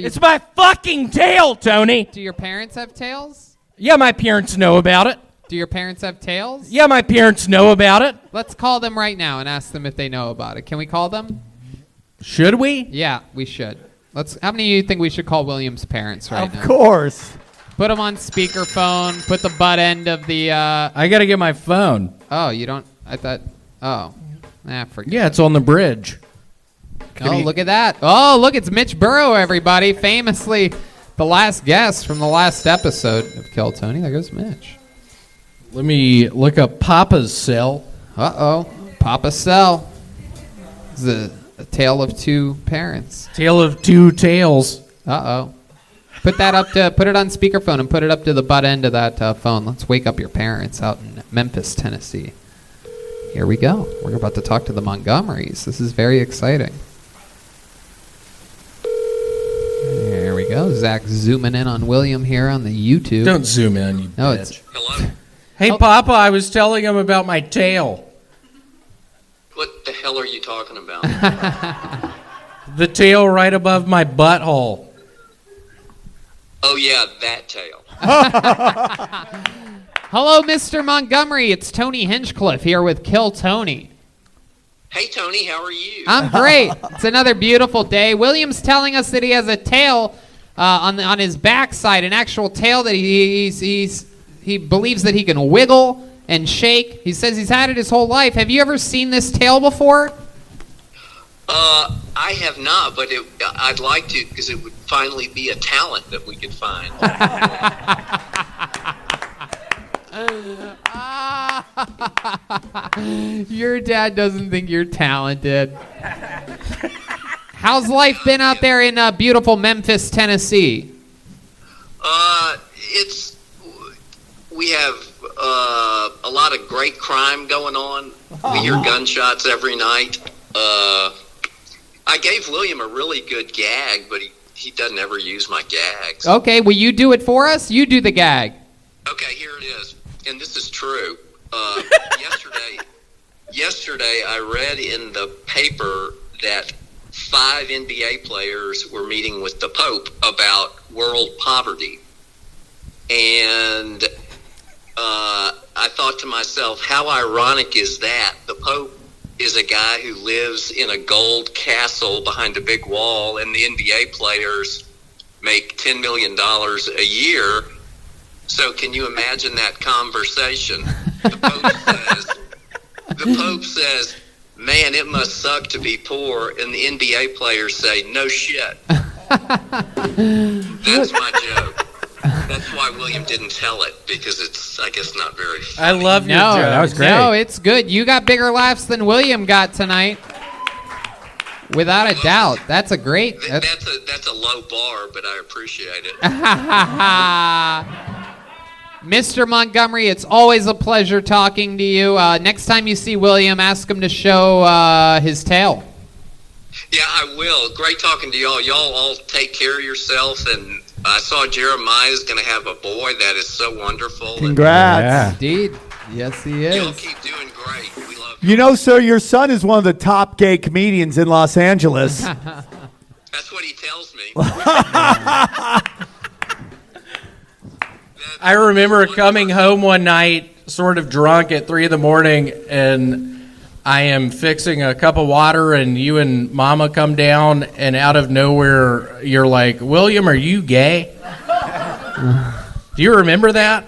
It's my fucking tail, Tony. Do your parents have tails? Yeah, my parents know about it. Do your parents have tails? Yeah, my parents know about it. Let's call them right now and ask them if they know about it. Can we call them? Should we? Yeah, we should. How many of you think we should call William's parents right now? Of course. Put them on speakerphone. Put the butt end of the... I got to get my phone. Oh, you don't... I thought... Oh. Forget. Yeah, it's on the bridge. Look at that. Oh, look, it's Mitch Burrow, everybody. Famously the last guest from the last episode of Kill Tony. There goes Mitch. Let me look up Papa's cell. Uh-oh. Papa's cell. It's a tale of two parents. Tale of two tails. Uh-oh. Put it on speakerphone and put it up to the butt end of that phone. Let's wake up your parents out in Memphis, Tennessee. Here we go. We're about to talk to the Montgomerys. This is very exciting. There we go. Zach zooming in on William here on the YouTube. Don't zoom in, you No, bitch. Hello? Hey, Papa, I was telling him about my tail. What the hell are you talking about? The tail right above my butthole. Oh, yeah, that tail. Hello, Mr. Montgomery. It's Tony Hinchcliffe here with Kill Tony. Hey, Tony, how are you? I'm great. It's another beautiful day. William's telling us that he has a tail on his backside, an actual tail that he believes that he can wiggle and shake. He says he's had it his whole life. Have you ever seen this tail before? I have not, but I'd like to because it would finally be a talent that we could find. Your dad doesn't think you're talented. How's life been out there in beautiful Memphis, Tennessee? We have a lot of great crime going on. We hear gunshots every night. I gave William a really good gag, but he doesn't ever use my gags. Okay, will you do it for us? You do the gag. Okay, here it is. And this is true. Yesterday I read in the paper that 5 NBA players were meeting with the Pope about world poverty. And I thought to myself, how ironic is that? The Pope is a guy who lives in a gold castle behind a big wall, and the NBA players make $10 million a year. So can you imagine that conversation? The Pope says, man, it must suck to be poor. And the NBA players say, no shit. That's my joke. That's why William didn't tell it, because it's, I guess, not very funny. I love your joke. That was great. No, it's good. You got bigger laughs than William got tonight. Without a doubt. That's a great... That's a low bar, but I appreciate it. Mr. Montgomery, it's always a pleasure talking to you. Next time you see William, ask him to show his tail. Yeah, I will. Great talking to y'all. Y'all all take care of yourself. And I saw Jeremiah's going to have a boy. That is so wonderful. Congrats. Yeah. Indeed. Yes, he is. Y'all keep doing great. We love you. You know, sir, your son is one of the top gay comedians in Los Angeles. That's what he tells me. I remember coming home one night, sort of drunk at 3 a.m, and I am fixing a cup of water, and you and Mama come down, and out of nowhere, you're like, William, are you gay? Do you remember that?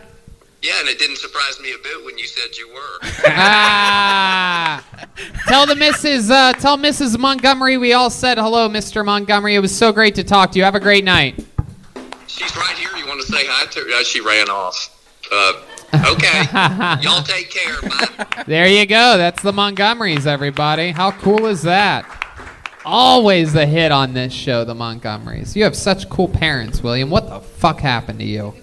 Yeah, and it didn't surprise me a bit when you said you were. Tell Mrs. Montgomery we all said hello, Mr. Montgomery. It was so great to talk to you. Have a great night. She's right here. You want to say hi to her? She ran off. Okay. Y'all take care. Bye. There you go. That's the Montgomerys, everybody. How cool is that? Always a hit on this show, the Montgomerys. You have such cool parents, William. What the fuck happened to you?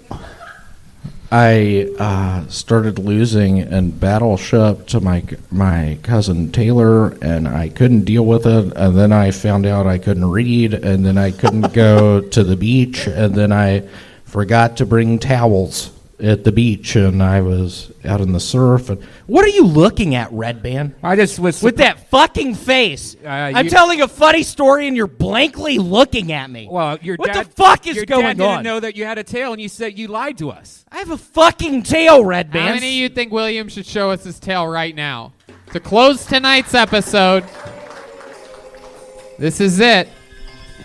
I started losing in battleship to my cousin Taylor, and I couldn't deal with it. And then I found out I couldn't read, and then I couldn't go to the beach, and then I forgot to bring towels at the beach, and I was out in the surf. And what are you looking at, Red Band? I just was with that fucking face. I'm telling a funny story, and you're blankly looking at me. Well, what the fuck is your going dad didn't on? know that you had a tail, and you said you lied to us. I have a fucking tail, Red Band. How many of you think William should show us his tail right now? To close tonight's episode, this is it.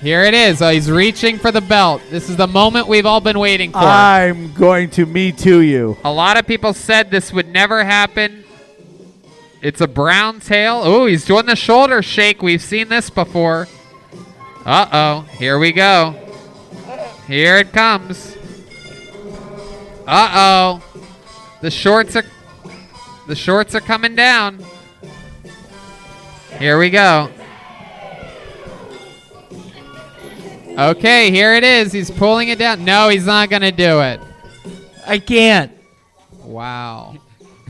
Here it is. Oh, he's reaching for the belt. This is the moment we've all been waiting for. I'm going to Me Too you. A lot of people said this would never happen. It's a brown tail. Oh, he's doing the shoulder shake. We've seen this before. Uh-oh. Here we go. Here it comes. Uh-oh. The shorts are coming down. Here we go. Okay, here it is. He's pulling it down. No, he's not going to do it. I can't. Wow.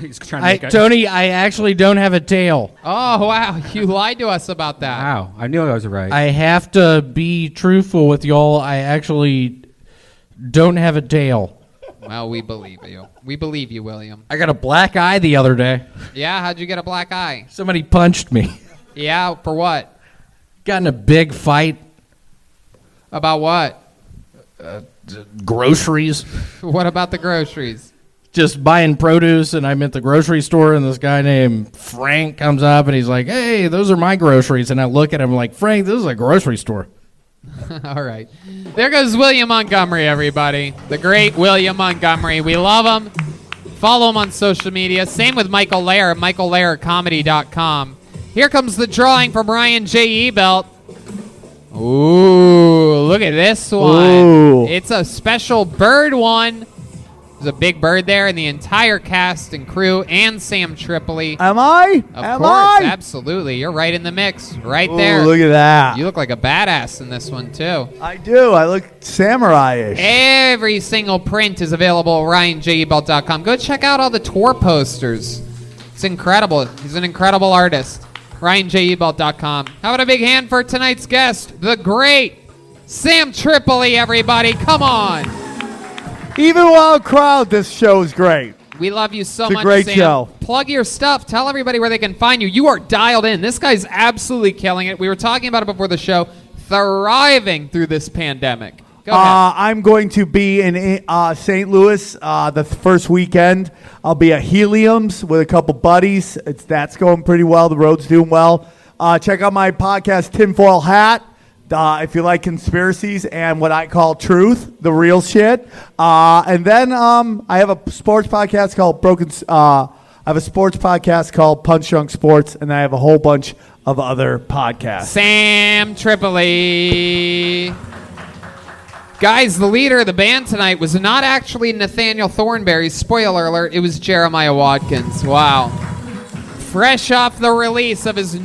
He's trying to make Tony, I actually don't have a tail. Oh, wow. You lied to us about that. Wow, I knew I was right. I have to be truthful with y'all. I actually don't have a tail. Well, we believe you. We believe you, William. I got a black eye the other day. Yeah, how'd you get a black eye? Somebody punched me. Yeah, for what? Got in a big fight. About what? Groceries. What about the groceries? Just buying produce, and I'm at the grocery store, and this guy named Frank comes up, and he's like, hey, those are my groceries. And I look at him like, Frank, this is a grocery store. All right. There goes William Montgomery, everybody. The great William Montgomery. We love him. Follow him on social media. Same with Michael Lair, michaellaircomedy.com. Here comes the drawing from Ryan J. Ebelt. Ooh, look at this one. Ooh. It's a special bird one. There's a big bird there, and the entire cast and crew, and Sam Tripoli. Am I? Of course, absolutely. You're right in the mix, right there. Look at that. You look like a badass in this one, too. I do. I look samurai-ish. Every single print is available at RyanJebelt.com. Go check out all the tour posters. It's incredible. He's an incredible artist. RyanJebelt.com. How about a big hand for tonight's guest, the great Sam Tripoli, everybody. Come on. Even while crowd, this show is great. We love you so It's a much, great Sam. show. Plug your stuff. Tell everybody where they can find you. You are dialed in. This guy's absolutely killing it. We were talking about it before the show. Thriving through this pandemic. Go ahead. I'm going to be in St. Louis the first weekend. I'll be at Helium's with a couple buddies. That's going pretty well. The road's doing well. Check out my podcast, Tinfoil Hat. If you like conspiracies and what I call truth, the real shit. And then I have a sports podcast called Punch Drunk Sports, and I have a whole bunch of other podcasts. Sam Tripoli. Guys, the leader of the band tonight was not actually Nathaniel Thornberry. Spoiler alert, it was Jeremiah Watkins. Wow. Fresh off the release of his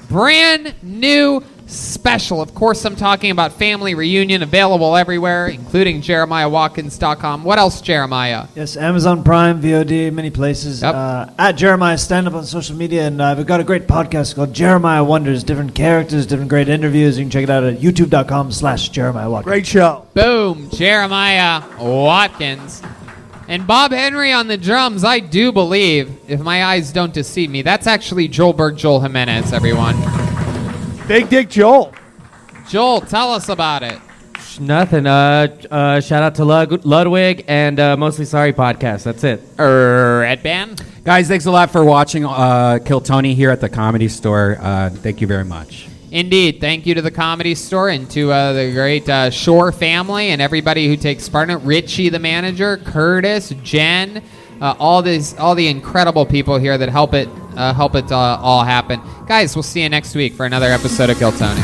brand new special. Of course, I'm talking about Family Reunion, available everywhere, including JeremiahWatkins.com. What else, Jeremiah? Yes, Amazon Prime, VOD, many places. Yep. At Jeremiah Stand Up on social media, and we've got a great podcast called Jeremiah Wonders. Different characters, different great interviews. You can check it out at youtube.com/Jeremiah Watkins. Great show. Boom, Jeremiah Watkins. And Bob Henry on the drums, I do believe, if my eyes don't deceive me, that's actually Joel Jimenez, everyone. Big Dick Joel. Joel, tell us about it. Nothing. Shout out to Ludwig and Mostly Sorry podcast. That's it. Red Band. Guys, thanks a lot for watching Kill Tony here at the Comedy Store. Thank you very much. Indeed. Thank you to the Comedy Store and to the great Shore family and everybody who takes part in it. Richie, the manager, Curtis, Jen, all the incredible people here that help it all happen. Guys, we'll see you next week for another episode of Kill Tony.